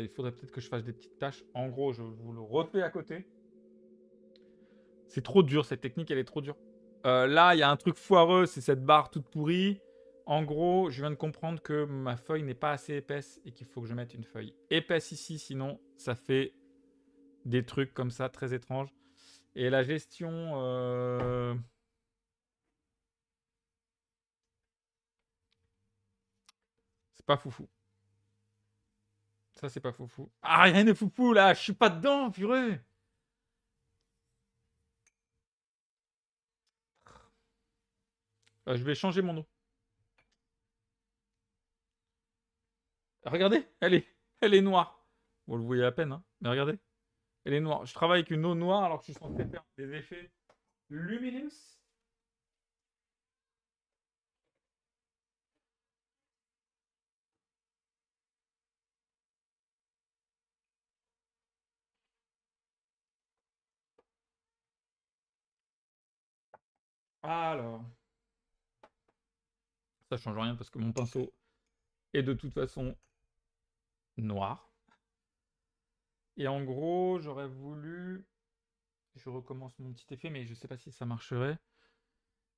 il faudrait peut-être que je fasse des petites tâches. En gros, je vous le refais à côté. C'est trop dur, cette technique, elle est trop dure. Là, il y a un truc foireux, c'est cette barre toute pourrie. En gros, je viens de comprendre que ma feuille n'est pas assez épaisse et qu'il faut que je mette une feuille épaisse ici, sinon ça fait des trucs comme ça très étranges. Et la gestion... c'est pas foufou. Ça, c'est pas foufou. Ah, rien n'est foufou là, je suis pas dedans, purée. Je vais changer mon eau. Regardez, elle est noire. Vous le voyez à peine, hein, mais regardez. Elle est noire. Je travaille avec une eau noire alors que je suis censé faire des effets lumineux. Alors, ça change rien parce que mon pinceau est de toute façon noir. Et en gros, j'aurais voulu... Je recommence mon petit effet, mais je sais pas si ça marcherait.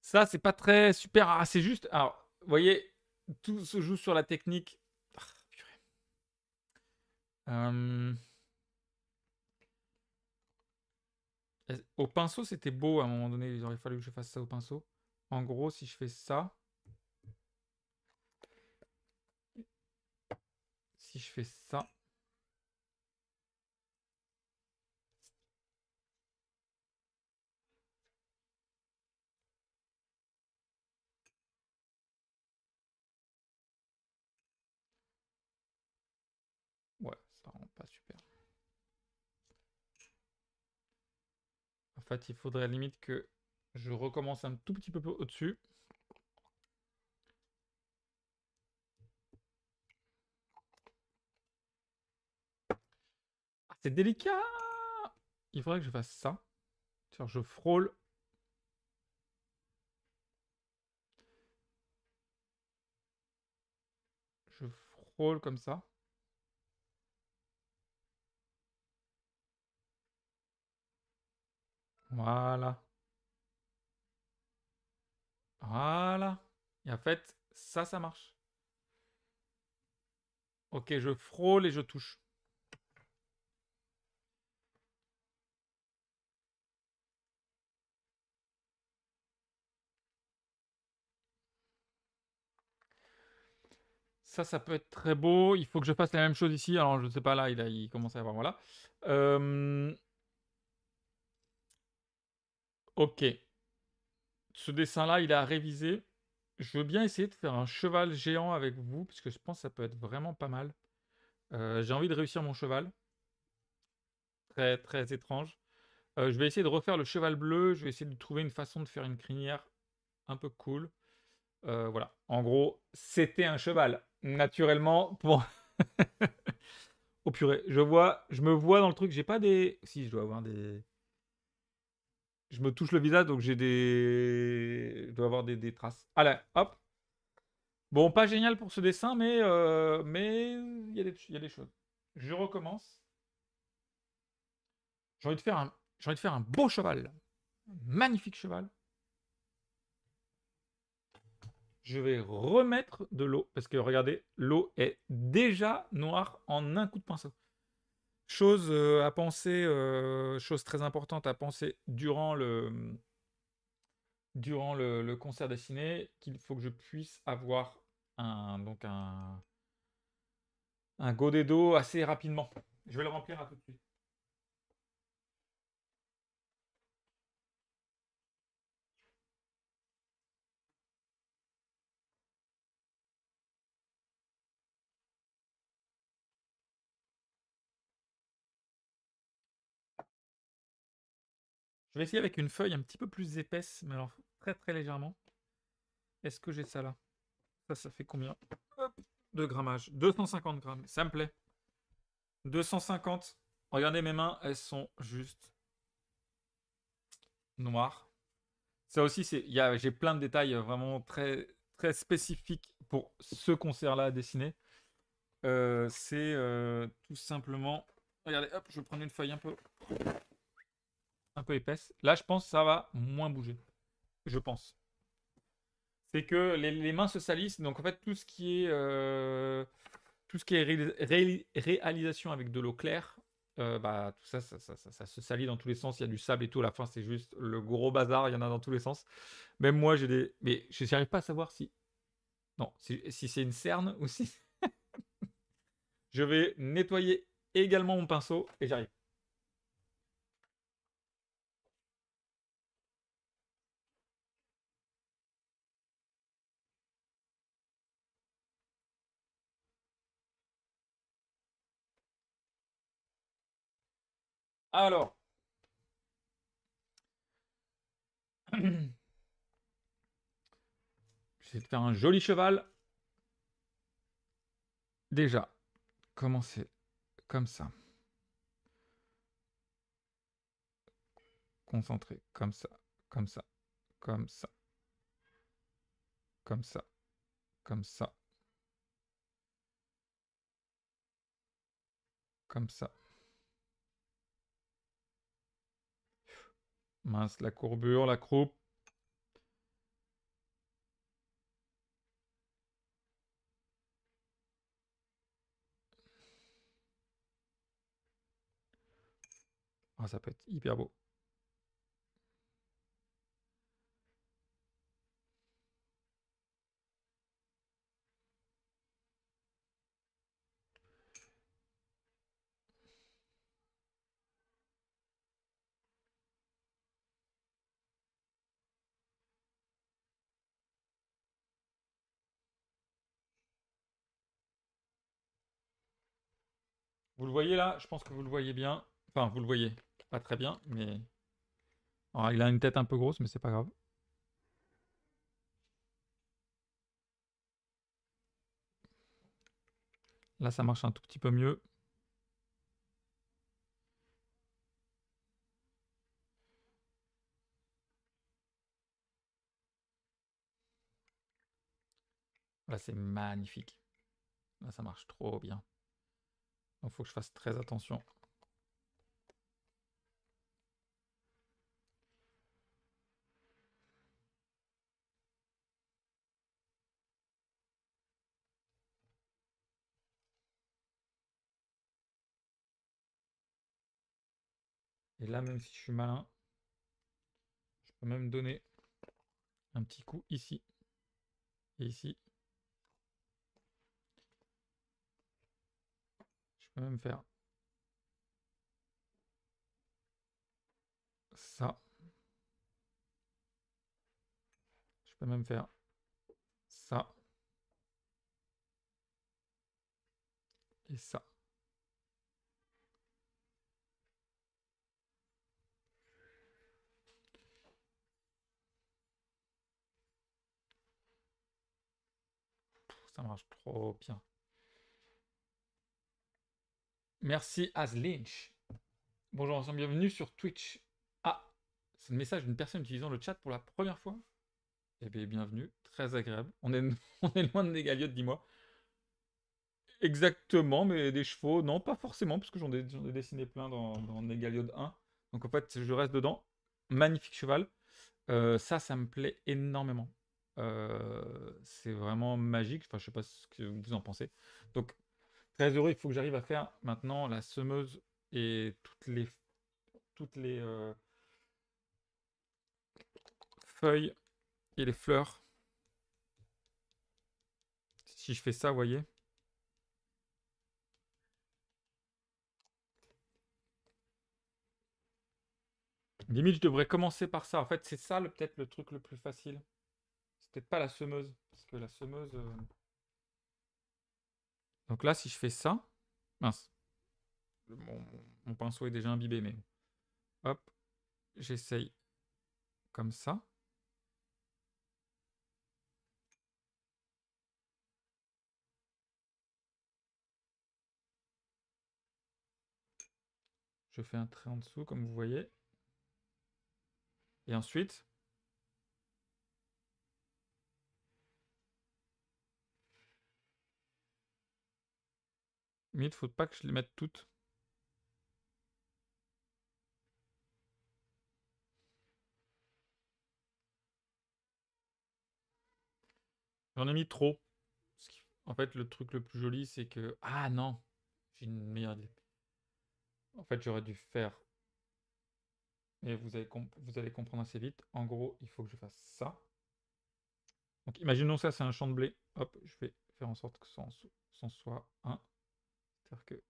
Ça, c'est pas très super. Ah, c'est juste... Alors, vous voyez, tout se joue sur la technique. Ah, purée. Au pinceau, c'était beau à un moment donné. Il aurait fallu que je fasse ça au pinceau. En gros, si je fais ça... Si je fais ça... Ouais, ça rend pas super. fait, il faudrait limite que je recommence un tout petit peu au-dessus. Ah, c'est délicat. Il faudrait que je fasse ça. C'est-à-dire, je frôle. Je frôle comme ça. Voilà. Voilà. Et en fait, ça marche. Ok, je frôle et je touche. Ça peut être très beau. Il faut que je fasse la même chose ici. Alors, je ne sais pas, là, il commence à y avoir, voilà. Ok. Ce dessin-là, il est à réviser. Je veux bien essayer de faire un cheval géant avec vous, parce que je pense que ça peut être vraiment pas mal. J'ai envie de réussir mon cheval. Très, très étrange. Je vais essayer de refaire le cheval bleu. Je vais essayer de trouver une façon de faire une crinière un peu cool. Voilà. En gros, c'était un cheval. Naturellement, pour... Oh purée, je me vois dans le truc. J'ai pas des... Si, je dois avoir des... Je me touche le visage, donc j'ai des... Je dois avoir des traces. Allez, hop. Bon, pas génial pour ce dessin, mais il y a des choses. Je recommence. J'ai envie de faire un beau cheval. Un magnifique cheval. Je vais remettre de l'eau, parce que regardez, l'eau est déjà noire en un coup de pinceau. Chose à penser, chose très importante à penser durant le concert dessiné, qu'il faut que je puisse avoir un godet d'eau assez rapidement. Je vais le remplir à tout de suite. Je vais essayer avec une feuille un petit peu plus épaisse, mais alors très très légèrement. Est-ce que j'ai ça là? Ça fait combien? Hop, de grammage. 250 grammes. Ça me plaît. 250. Regardez mes mains, elles sont juste noires. Ça aussi, j'ai plein de détails vraiment très, très spécifiques pour ce concert-là à dessiner. C'est tout simplement. Regardez, hop, je vais prendre une feuille un peu épaisse. Là, je pense que ça va moins bouger. Je pense. C'est que les mains se salissent. Donc, en fait, tout ce qui est réalisation avec de l'eau claire, bah, tout ça se salit dans tous les sens. Il y a du sable et tout. À la fin, c'est juste le gros bazar. Il y en a dans tous les sens. Même moi, j'ai des. Mais je n'arrive pas à savoir si. Non, si c'est une cerne ou si. Je vais nettoyer également mon pinceau et j'arrive. Alors, j'essaie de faire un joli cheval. Déjà, commencer comme ça. Concentré, comme ça, comme ça, comme ça, comme ça, comme ça, comme ça. Mince, la courbure, la croupe. Ah, ça peut être hyper beau. Vous le voyez là? Je pense que vous le voyez bien. Enfin, vous le voyez pas très bien, mais Alors, il a une tête un peu grosse, mais c'est pas grave. Là, ça marche un tout petit peu mieux. Là, c'est magnifique. Là, ça marche trop bien. Il faut que je fasse très attention. Et là, même si je suis malin, je peux même donner un petit coup ici et ici. Je peux même faire ça. Je peux même faire ça et ça. Ça marche trop bien. Merci Azlinch. Bonjour ensemble, bienvenue sur Twitch. Ah, c'est le message d'une personne utilisant le chat pour la première fois. Eh bien, bienvenue, très agréable. On est, on est loin de Négaliote, dis-moi. Exactement, mais des chevaux, non, pas forcément, parce que j'en ai dessiné plein dans Négaliode 1. Donc en fait, je reste dedans. Magnifique cheval. Ça me plaît énormément. C'est vraiment magique. Enfin, je sais pas ce que vous en pensez. Donc, très heureux, il faut que j'arrive à faire maintenant la semeuse et toutes les feuilles et les fleurs. Si je fais ça, vous voyez. Limite, je devrais commencer par ça. En fait, c'est ça peut-être le truc le plus facile. C'est peut-être pas la semeuse. Parce que la semeuse. Donc là, si je fais ça. Mince. Mon pinceau est déjà imbibé, mais. Hop. J'essaye comme ça. Je fais un trait en dessous, comme vous voyez. Et ensuite. Limite, faut pas que je les mette toutes. J'en ai mis trop. En fait, le truc le plus joli, c'est que. Ah non! J'ai une meilleure idée. En fait, j'aurais dû faire. Et vous allez comprendre assez vite. En gros, il faut que je fasse ça. Donc, imaginons ça, c'est un champ de blé. Hop, je vais faire en sorte que ça en soit un. C'est-à-dire que.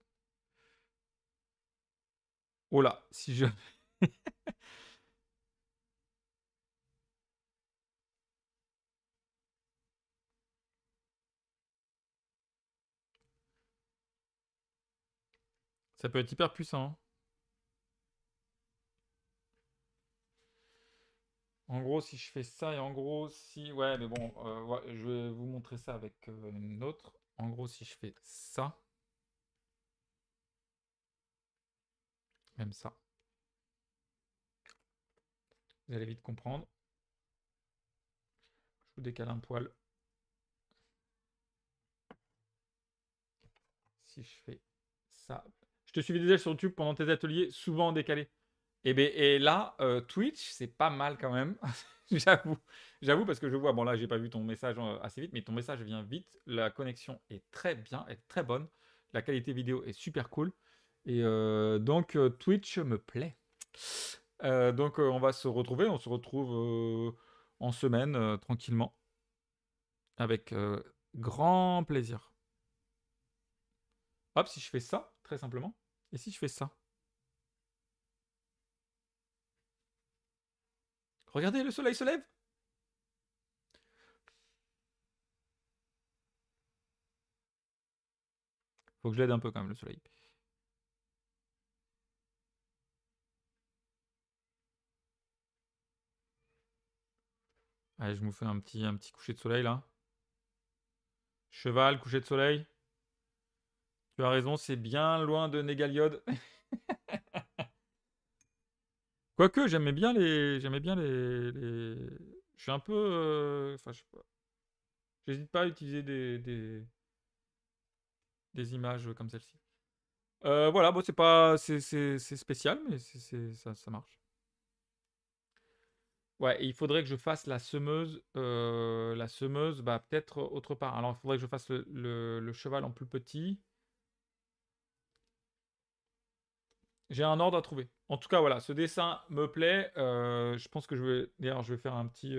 Oh là, si je. Ça peut être hyper puissant, hein. En gros, si je fais ça, et en gros, si. Ouais, mais bon, ouais, je vais vous montrer ça avec une autre. En gros, si je fais ça, même ça, vous allez vite comprendre. Je vous décale un poil. Si je fais ça. Je te suivais déjà sur YouTube pendant tes ateliers, souvent en décalé. Et là, Twitch, c'est pas mal quand même. J'avoue. J'avoue parce que je vois, bon là, j'ai pas vu ton message assez vite, mais ton message vient vite. La connexion est très bien, est très bonne. La qualité vidéo est super cool. Et donc, Twitch me plaît. Donc, on va se retrouver. On se retrouve en semaine, tranquillement. Avec grand plaisir. Hop, si je fais ça, très simplement. Et si je fais ça? Regardez, le soleil se lève. Faut que je l'aide un peu quand même, le soleil. Allez, je vous fais un petit coucher de soleil là. Cheval, coucher de soleil. Tu as raison, c'est bien loin de Négaliode. Quoique, Je suis un peu... Enfin, je sais pas. J'hésite pas à utiliser des images comme celle-ci. Voilà, bon, c'est pas... C'est spécial, mais ça marche. Ouais, et il faudrait que je fasse la semeuse. La semeuse, bah, peut-être autre part. Alors, il faudrait que je fasse le cheval en plus petit. J'ai un ordre à trouver. En tout cas, voilà, ce dessin me plaît. Je pense que je vais... D'ailleurs, je vais faire un petit...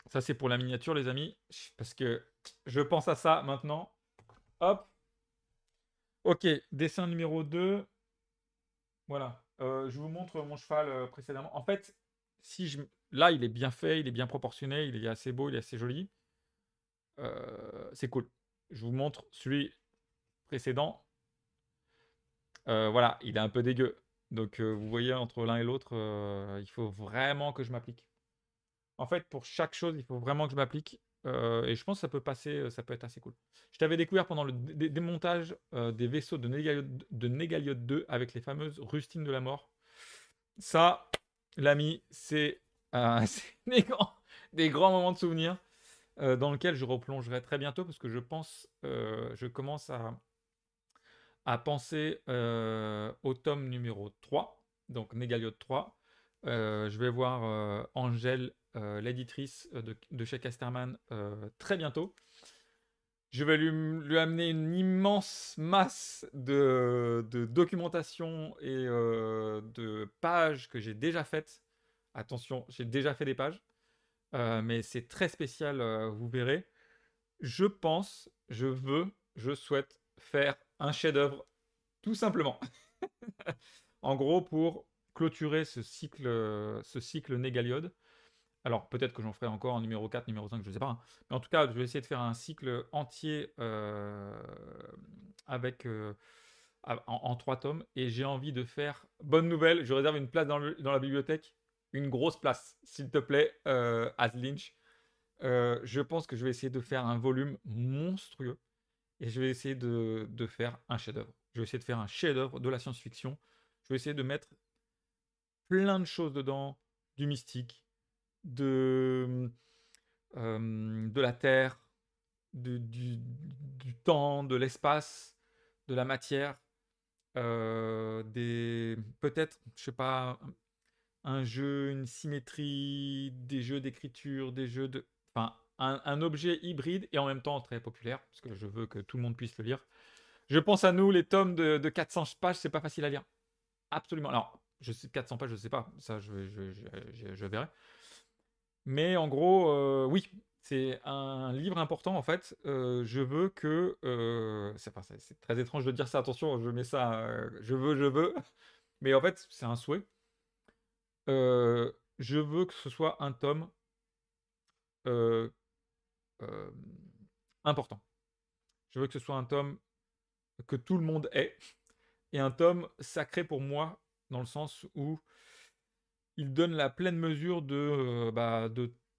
Ça, c'est pour la miniature, les amis. Parce que je pense à ça maintenant. Hop. Ok, dessin numéro 2. Voilà. Je vous montre mon cheval précédemment. En fait, si je... là, il est bien fait, il est bien proportionné, il est assez beau, il est assez joli. C'est cool. Je vous montre celui précédent. Voilà, il est un peu dégueu. Donc, vous voyez, entre l'un et l'autre, il faut vraiment que je m'applique. En fait, pour chaque chose, il faut vraiment que je m'applique. Et je pense que ça peut passer, ça peut être assez cool. Je t'avais découvert pendant le démontage des vaisseaux de Négaliote 2 avec les fameuses rustines de la mort. Ça, l'ami, c'est c'est des grands moments de souvenirs dans lesquels je replongerai très bientôt parce que je pense, je commence à penser au tome numéro 3, donc Négaliote 3. Je vais voir Angèle, l'éditrice de chez Casterman, très bientôt. Je vais lui amener une immense masse de documentation et de pages que j'ai déjà faites. Attention, j'ai déjà fait des pages, mais c'est très spécial, vous verrez. Je pense, je souhaite faire un chef-d'œuvre, tout simplement. En gros, pour clôturer ce cycle Négaliode. Alors, peut-être que j'en ferai encore un numéro 4, numéro 5, je ne sais pas, hein. Mais en tout cas, je vais essayer de faire un cycle entier avec, en 3 tomes. Et j'ai envie de faire... Bonne nouvelle, je réserve une place dans la bibliothèque. Une grosse place, s'il te plaît, Az Lynch. Je pense que je vais essayer de faire un volume monstrueux. Et je vais essayer de faire un chef-d'œuvre. Je vais essayer de faire un chef-d'œuvre de la science-fiction. Je vais essayer de mettre plein de choses dedans, du mystique, de la terre, du temps, de l'espace, de la matière, peut-être, je sais pas, un jeu, une symétrie, des jeux d'écriture, des jeux de... Enfin, un objet hybride et en même temps très populaire, parce que je veux que tout le monde puisse le lire. Je pense à nous, les tomes de 400 pages, c'est pas facile à lire. Absolument. Alors, je sais 400 pages, je sais pas. Ça, je verrai. Mais en gros, oui, c'est un livre important en fait. Je veux que... c'est très étrange de dire ça, attention, je mets ça... je veux. Mais en fait, c'est un souhait. Je veux que ce soit un tome euh, euh, important. Je veux que ce soit un tome que tout le monde ait. Et un tome sacré pour moi, dans le sens où il donne la pleine mesure de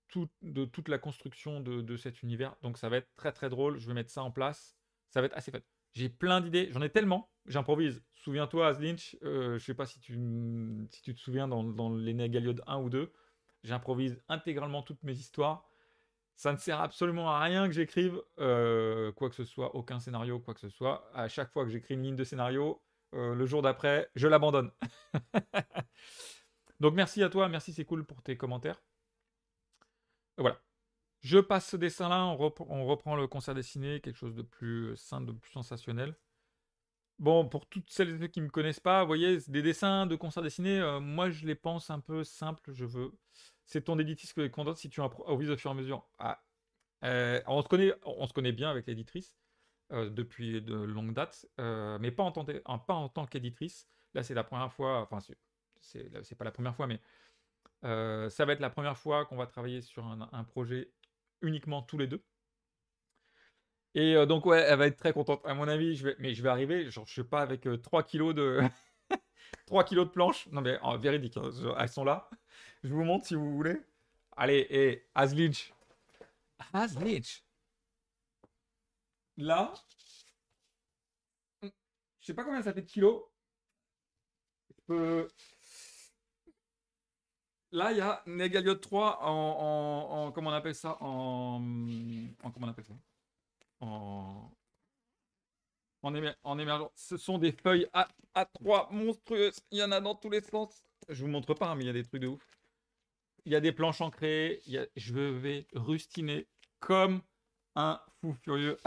toute la construction de cet univers. Donc ça va être très très drôle. Je vais mettre ça en place. Ça va être assez fun. J'ai plein d'idées. J'en ai tellement. J'improvise. Souviens-toi, Aslinch. Je sais pas si tu te souviens dans les Négaliode 1 ou 2. J'improvise intégralement toutes mes histoires. Ça ne sert absolument à rien que j'écrive quoi que ce soit, aucun scénario, quoi que ce soit. À chaque fois que j'écris une ligne de scénario, le jour d'après, je l'abandonne. Donc merci à toi, merci, c'est cool pour tes commentaires. Voilà. Je passe ce dessin-là, on reprend le concert dessiné, quelque chose de plus simple, de plus sensationnel. Bon, pour toutes celles et ceux qui ne me connaissent pas, vous voyez, des dessins de concert dessiné, moi je les pense un peu simples, je veux. C'est ton éditrice que les contente si tu improvises au fur et à mesure. Ah, on se connaît bien avec l'éditrice depuis de longues dates, mais pas en tant qu'éditrice. Là, c'est la première fois, enfin, c'est pas la première fois, mais ça va être la première fois qu'on va travailler sur un projet uniquement tous les deux. Et donc, ouais, elle va être très contente. À mon avis, mais je vais arriver, genre, je sais pas, avec 3 kilos de 3 kilos de planches. Non, mais véridique, hein, elles sont là. Je vous montre si vous voulez. Allez, et Aslich. Aslich. Là, je sais pas combien ça fait de kilos. Je peux- Là, il y a Negaliot 3 comment on appelle ça comment on appelle ça en, en émergent. Ce sont des feuilles A3 monstrueuses. Il y en a dans tous les sens. Je vous montre pas, hein, mais il y a des trucs de ouf. Il y a des planches ancrées. Je vais rustiner comme un fou furieux.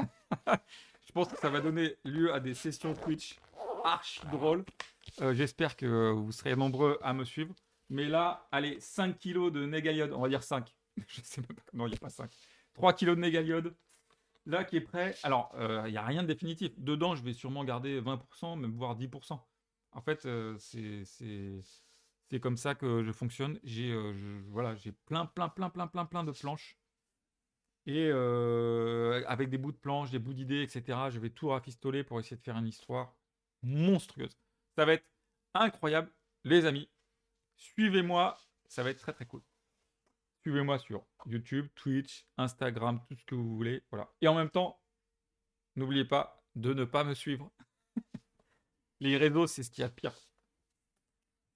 Je pense que ça va donner lieu à des sessions Twitch archi drôles. J'espère que vous serez nombreux à me suivre. Mais là, allez, 5 kilos de négaliode. On va dire 5. Je sais même pas. Non, il n'y a pas 5. 3 kilos de négaliode. Là, qui est prêt. Alors, il n'y a rien de définitif. Dedans, je vais sûrement garder 20%, même voire 10%. En fait, c'est comme ça que je fonctionne. Voilà, j'ai plein de planches. Et avec des bouts de planches, des bouts d'idées, etc. Je vais tout rafistoler pour essayer de faire une histoire monstrueuse. Ça va être incroyable, les amis. Suivez-moi, ça va être très très cool. Suivez-moi sur YouTube, Twitch, Instagram, tout ce que vous voulez. Voilà. Et en même temps, n'oubliez pas de ne pas me suivre. Les réseaux, c'est ce qu'il y a de pire.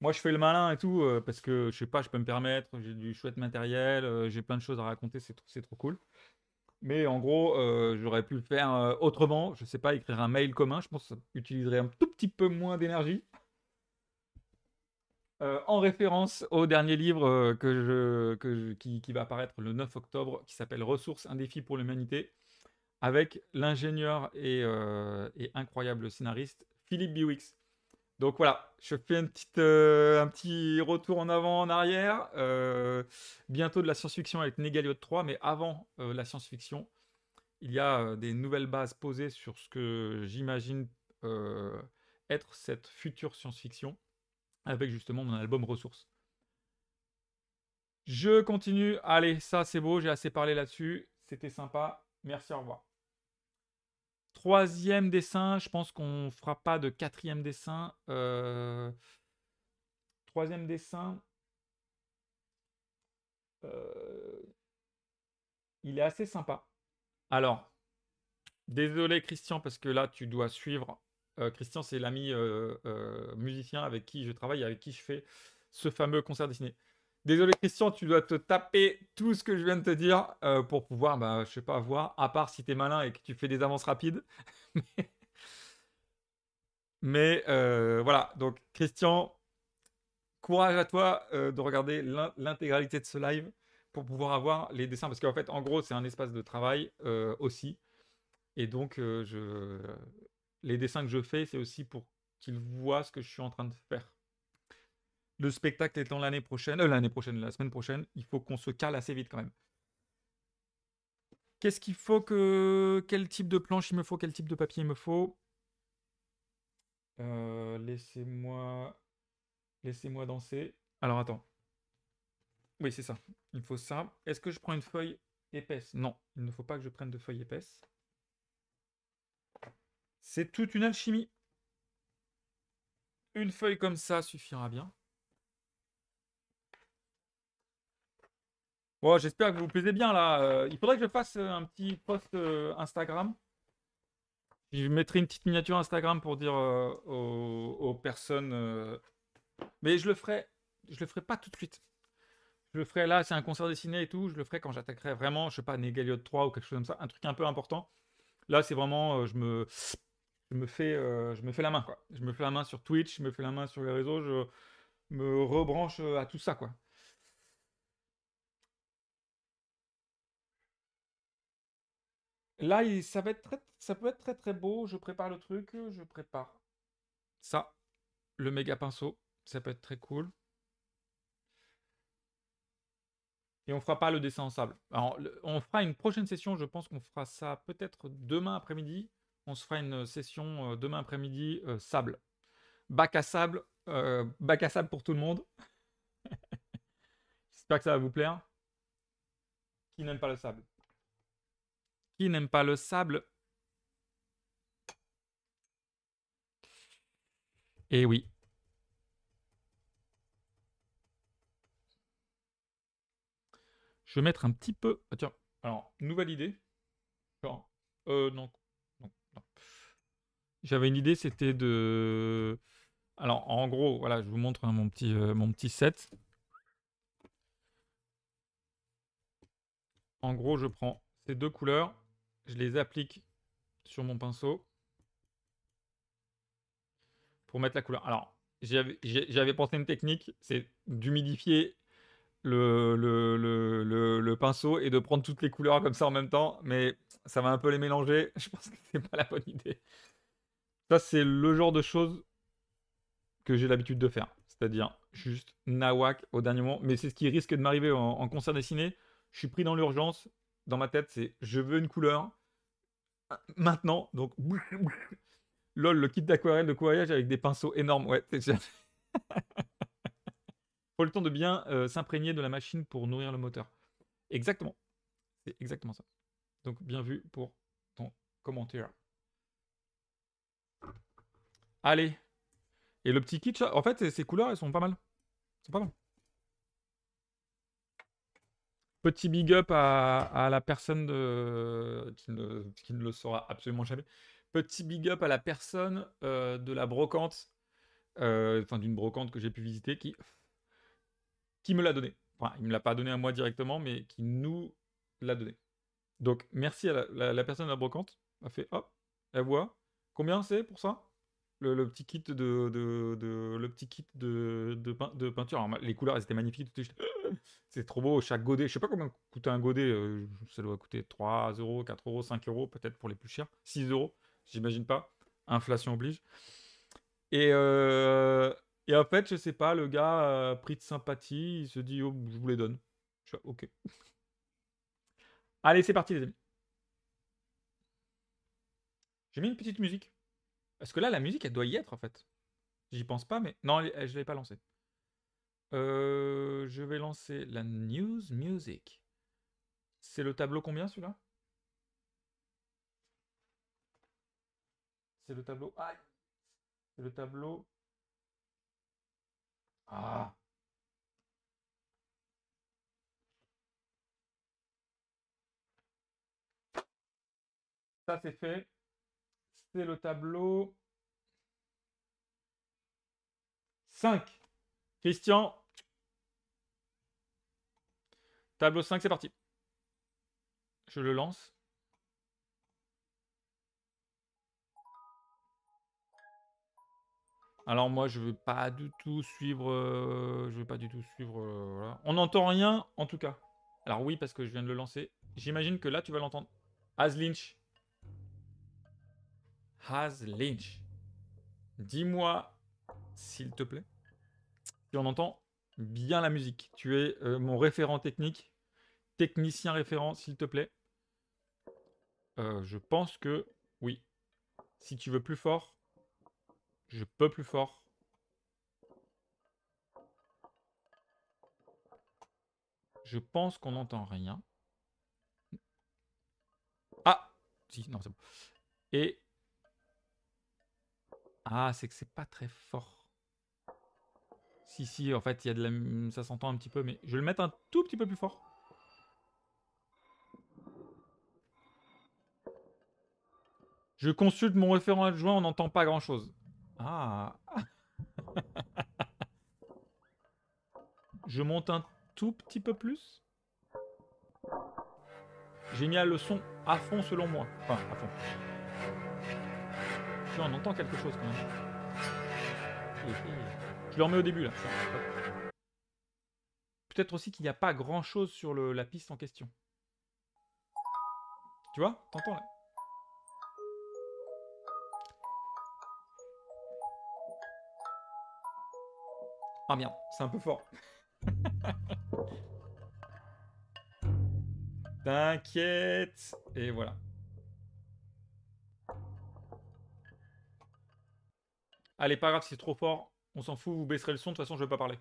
Moi, je fais le malin et tout, parce que je sais pas, je peux me permettre, j'ai du chouette matériel, j'ai plein de choses à raconter, c'est trop cool. Mais en gros, j'aurais pu le faire autrement. Je sais pas, écrire un mail commun. Je pense que ça utiliserait un tout petit peu moins d'énergie. En référence au dernier livre qui va apparaître le 9 octobre, qui s'appelle Ressources, un défi pour l'humanité, avec l'ingénieur et incroyable scénariste Philippe Biwix. Donc voilà, je fais un petit retour en avant, en arrière. Bientôt de la science-fiction avec Négaliot 3, mais avant la science-fiction, il y a des nouvelles bases posées sur ce que j'imagine euh, être cette future science-fiction, avec justement mon album Ressources. Je continue. Allez, ça c'est beau, j'ai assez parlé là-dessus. C'était sympa. Merci, au revoir. Troisième dessin, je pense qu'on fera pas de quatrième dessin. Troisième dessin, euh, il est assez sympa. Alors, désolé Christian, parce que là tu dois suivre. Christian, c'est l'ami musicien avec qui je travaille, avec qui je fais ce fameux concert dessiné. Désolé Christian, tu dois te taper tout ce que je viens de te dire pour pouvoir, bah, je sais pas, voir, à part si tu es malin et que tu fais des avances rapides. Mais voilà, donc Christian, courage à toi de regarder l'intégralité de ce live pour pouvoir avoir les dessins. Parce qu'en fait, en gros, c'est un espace de travail aussi. Et donc, les dessins que je fais, c'est aussi pour qu'ils voient ce que je suis en train de faire. Le spectacle étant la semaine prochaine, il faut qu'on se cale assez vite quand même. Qu'est-ce qu'il faut que. Quel type de planche il me faut? Quel type de papier il me faut? Laissez-moi. Laissez-moi danser. Alors attends. Oui, c'est ça. Il faut ça. Est-ce que je prends une feuille épaisse? Non, il ne faut pas que je prenne de feuille épaisse. C'est toute une alchimie. Une feuille comme ça suffira bien. Bon, j'espère que vous vous plaisez bien là. Il faudrait que je fasse un petit post Instagram. Je mettrai une petite miniature Instagram pour dire aux personnes. Mais je le ferai pas tout de suite. Je le ferai là, c'est un concert dessiné et tout. Je le ferai quand j'attaquerai vraiment, je sais pas, Négaliot 3 ou quelque chose comme ça, un truc un peu important. Là, c'est vraiment, je me fais la main quoi. Je me fais la main sur Twitch, je me fais la main sur les réseaux, je me rebranche à tout ça quoi. Là, ça peut être très très beau. Je prépare le truc, je prépare ça, le méga pinceau, ça peut être très cool. Et on fera pas le dessin en sable. Alors, on fera une prochaine session, je pense qu'on fera ça peut-être demain après-midi. On se fera une session demain après-midi sable. Bac à sable pour tout le monde. J'espère que ça va vous plaire. Qui n'aime pas le sable? Qui n'aime pas le sable? Eh oui. Je vais mettre un petit peu... Ah, tiens, alors, nouvelle idée. Genre, non. Non, non. J'avais une idée, c'était de... Alors, en gros, voilà, je vous montre hein, mon petit set. En gros, je prends ces deux couleurs, je les applique sur mon pinceau pour mettre la couleur. Alors, j'avais pensé une technique, c'est d'humidifier le pinceau et de prendre toutes les couleurs comme ça en même temps, mais ça va un peu les mélanger. Je pense que c'est pas la bonne idée. Ça, c'est le genre de choses que j'ai l'habitude de faire. C'est-à-dire juste nawak au dernier moment. Mais c'est ce qui risque de m'arriver en concert dessiné. Je suis pris dans l'urgence. Dans ma tête, c'est je veux une couleur maintenant. Donc, lol, le kit d'aquarelle de coloriage avec des pinceaux énormes. Ouais, faut le temps de bien s'imprégner de la machine pour nourrir le moteur. Exactement. C'est exactement ça. Donc, bien vu pour ton commentaire. Allez. Et le petit kit, en fait, ces couleurs, elles sont pas mal. C'est pas mal. Petit big up à la personne qui ne le saura absolument jamais. Petit big up à la personne de la brocante, enfin d'une brocante que j'ai pu visiter, qui me l'a donné. Enfin, il ne me l'a pas donné à moi directement, mais qui nous l'a donné. Donc, merci à la personne de la brocante. A fait, hop, elle voit. Combien c'est pour ça? Le petit kit le petit kit de peinture. Alors, les couleurs, elles étaient magnifiques. C'est trop beau, chaque godet. Je sais pas combien coûtait un godet. Ça doit coûter 3 euros, 4 euros, 5 euros, peut-être pour les plus chers. 6 euros, j'imagine pas. Inflation oblige. Et, euh, et en fait, je sais pas, le gars, pris de sympathie, il se dit, oh, je vous les donne. Je fais, ok. Allez, c'est parti, les amis. J'ai mis une petite musique. Parce que là, la musique, elle doit y être, en fait. J'y pense pas, mais... Non, je l'avais pas lancée. Je vais lancer la news music. C'est le tableau combien, celui-là? C'est le tableau... Ah, c'est le tableau... Ah, ça c'est fait. C'est le tableau 5. Christian, tableau 5, c'est parti. Je le lance. Alors moi, je veux pas du tout suivre... je veux pas du tout suivre... voilà. On n'entend rien, en tout cas. Alors oui, parce que je viens de le lancer. J'imagine que là, tu vas l'entendre. Has Lynch. Has Lynch. Dis-moi, s'il te plaît, si on entend bien la musique. Tu es mon référent technique. Technicien référent, s'il te plaît. Je pense que oui. Si tu veux plus fort, je peux plus fort. Je pense qu'on n'entend rien. Ah! Si, non, c'est bon. Et... Ah, c'est que c'est pas très fort. Si, si, en fait, il y a de la... ça s'entend un petit peu, mais je vais le mettre un tout petit peu plus fort. Je consulte mon référent adjoint, on n'entend pas grand-chose. Ah! Je monte un tout petit peu plus. J'ai mis le son à fond selon moi. Enfin, à fond. Puis on entend quelque chose quand même. Je le remets au début là. Peut-être aussi qu'il n'y a pas grand chose sur la piste en question. Tu vois? T'entends là? Ah merde, c'est un peu fort. T'inquiète. Et voilà. Allez, pas grave, si c'est trop fort. On s'en fout, vous baisserez le son. De toute façon, je vais pas parler.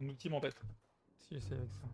outil m'embête. Si j'essaie avec ça.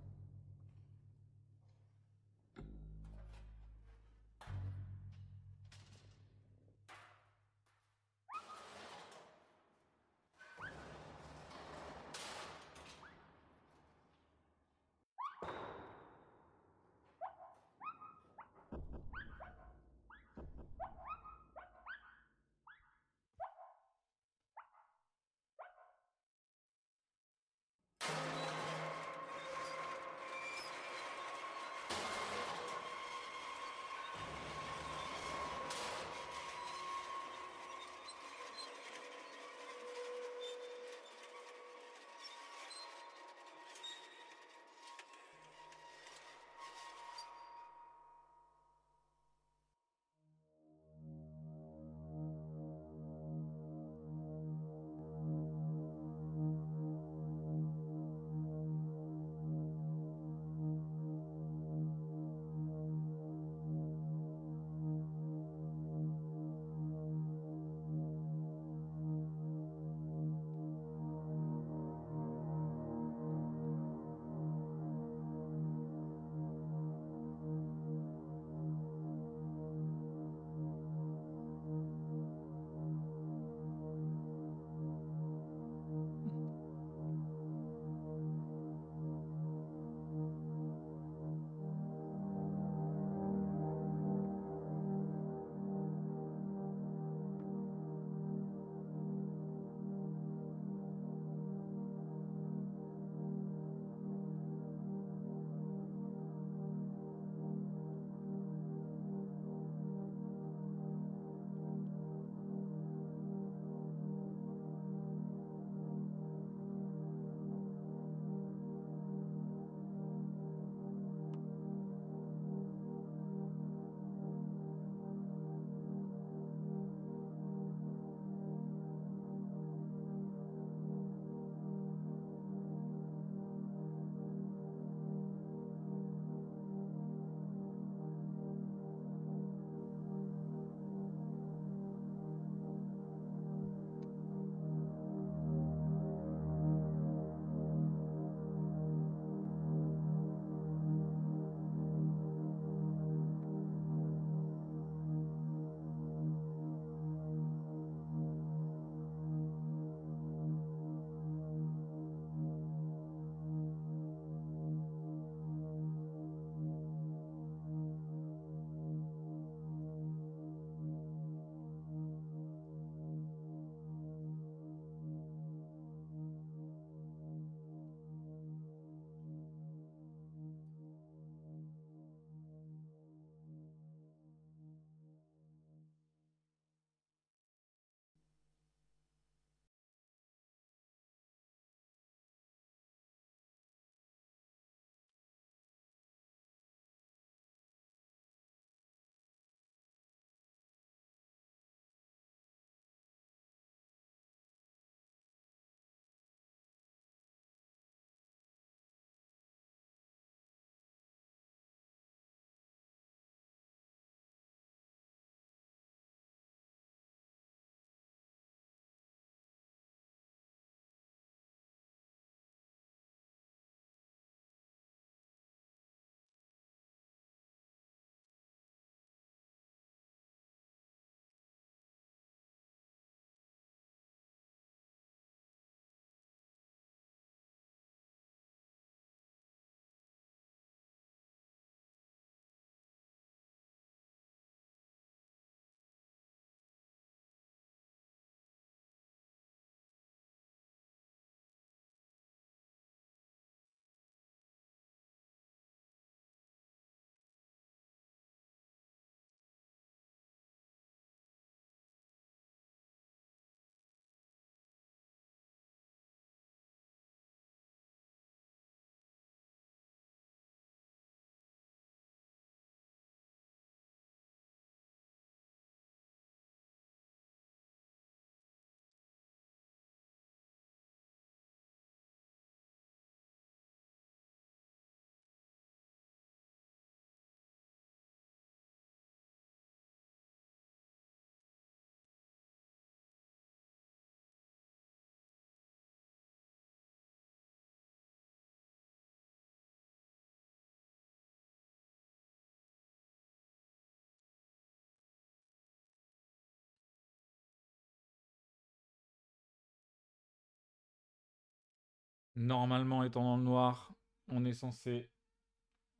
Normalement, étant dans le noir, on est censé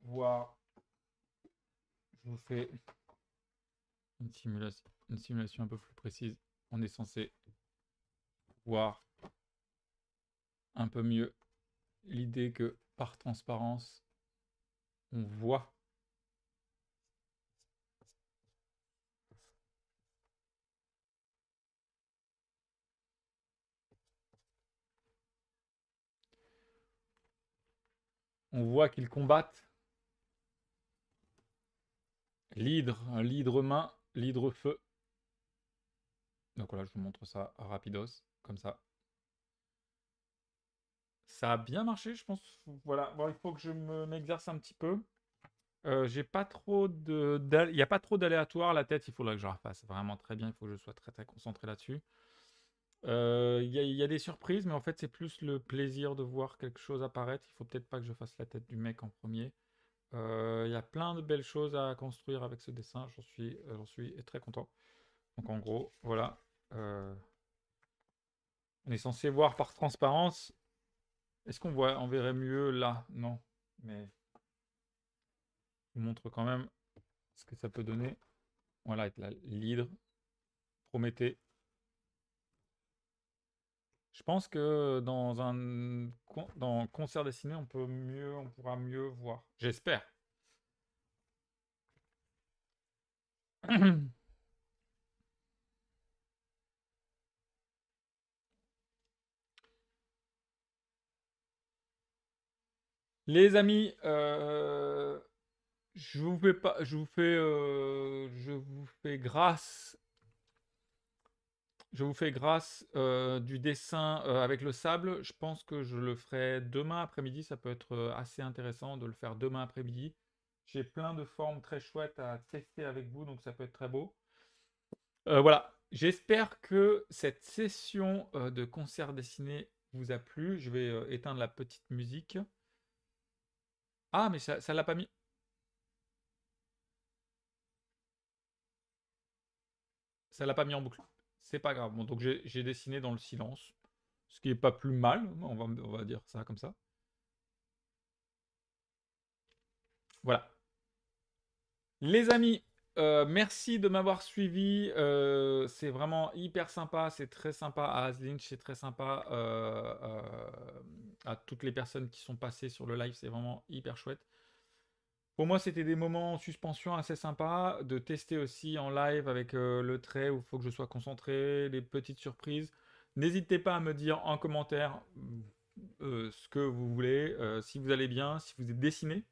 voir. Je vous fais une simulation un peu plus précise. On est censé voir un peu mieux l'idée que par transparence, on voit. On voit qu'ils combattent l'hydre, l'hydre main, l'hydre feu. Donc voilà, je vous montre ça rapidos, comme ça. Ça a bien marché, je pense. Voilà, bon, il faut que je m'exerce un petit peu. J'ai pas trop il n'y a pas trop d'aléatoire. La tête, il faudra que je la refasse vraiment très bien. Il faut que je sois très très concentré là-dessus. Il y a des surprises, mais en fait, c'est plus le plaisir de voir quelque chose apparaître. Il faut peut-être pas que je fasse la tête du mec en premier. Il y a plein de belles choses à construire avec ce dessin. J'en suis très content. Donc en gros, voilà. Euh, on est censé voir par transparence. Est-ce on verrait mieux là? Non. Mais je vous montre quand même ce que ça peut donner. Voilà, avec l'hydre, Prométhée. Je pense que dans concert dessiné, on pourra mieux voir. J'espère. Les amis, je vous fais grâce du dessin avec le sable. Je pense que je le ferai demain après-midi. Ça peut être assez intéressant de le faire demain après-midi. J'ai plein de formes très chouettes à tester avec vous, donc ça peut être très beau. Voilà. J'espère que cette session de concert dessiné vous a plu. Je vais éteindre la petite musique. Ah, mais ça l'a pas mis. Ça l'a pas mis en boucle. C'est pas grave. Bon, donc j'ai dessiné dans le silence, ce qui est pas plus mal. On va dire ça comme ça. Voilà. Les amis, merci de m'avoir suivi. C'est vraiment hyper sympa. C'est très sympa à Aslinch. C'est très sympa à toutes les personnes qui sont passées sur le live. C'est vraiment hyper chouette. Pour moi, c'était des moments en suspension assez sympas, de tester aussi en live avec le trait où il faut que je sois concentré, les petites surprises. N'hésitez pas à me dire en commentaire ce que vous voulez, si vous allez bien, si vous êtes dessiné,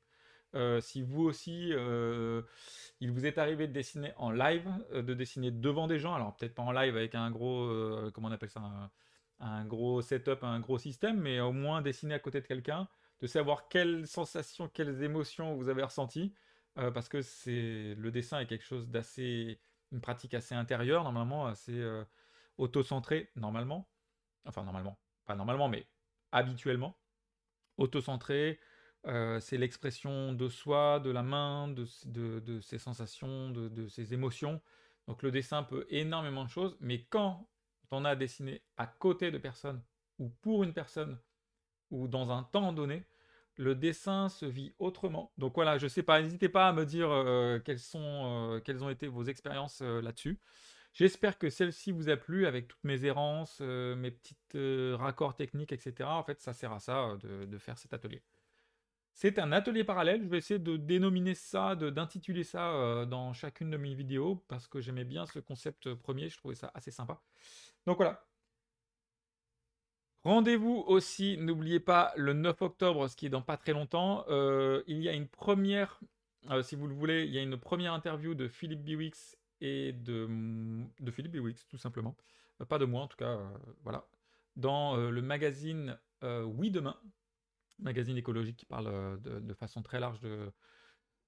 si vous aussi, il vous est arrivé de dessiner en live, de dessiner devant des gens, alors peut-être pas en live avec un gros, comment on appelle ça, un gros setup, un gros système, mais au moins dessiner à côté de quelqu'un, de savoir quelles sensations, quelles émotions vous avez ressenties, parce que le dessin est quelque chose d'assez, une pratique assez intérieure, normalement, assez auto-centrée, normalement, enfin normalement, pas normalement, mais habituellement, auto-centré, c'est l'expression de soi, de la main, de ses sensations, de ses émotions. Donc le dessin peut énormément de choses, mais quand on a dessiné à côté de personnes, ou pour une personne, ou dans un temps donné, le dessin se vit autrement. Donc voilà, je sais pas, n'hésitez pas à me dire quelles ont été vos expériences là-dessus. J'espère que celle-ci vous a plu avec toutes mes errances, mes petites raccords techniques, etc. En fait, ça sert à ça de faire cet atelier. C'est un atelier parallèle. Je vais essayer de dénominer ça, d'intituler ça dans chacune de mes vidéos parce que j'aimais bien ce concept premier. Je trouvais ça assez sympa. Donc voilà. Rendez-vous aussi, n'oubliez pas, le 9 octobre, ce qui est dans pas très longtemps. Il y a une première, si vous le voulez, il y a une première interview de Philippe Biwix et de Philippe Biwix, tout simplement. Pas de moi, en tout cas, voilà. Dans le magazine Oui Demain, magazine écologique qui parle de façon très large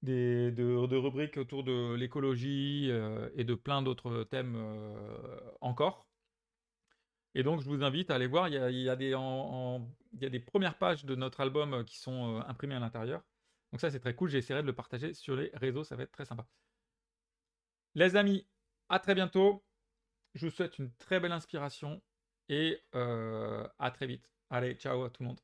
de rubriques autour de l'écologie et de plein d'autres thèmes encore. Et donc, je vous invite à aller voir. Il y a des premières pages de notre album qui sont imprimées à l'intérieur. Donc, ça, c'est très cool. J'essaierai de le partager sur les réseaux. Ça va être très sympa. Les amis, à très bientôt. Je vous souhaite une très belle inspiration et à très vite. Allez, ciao à tout le monde.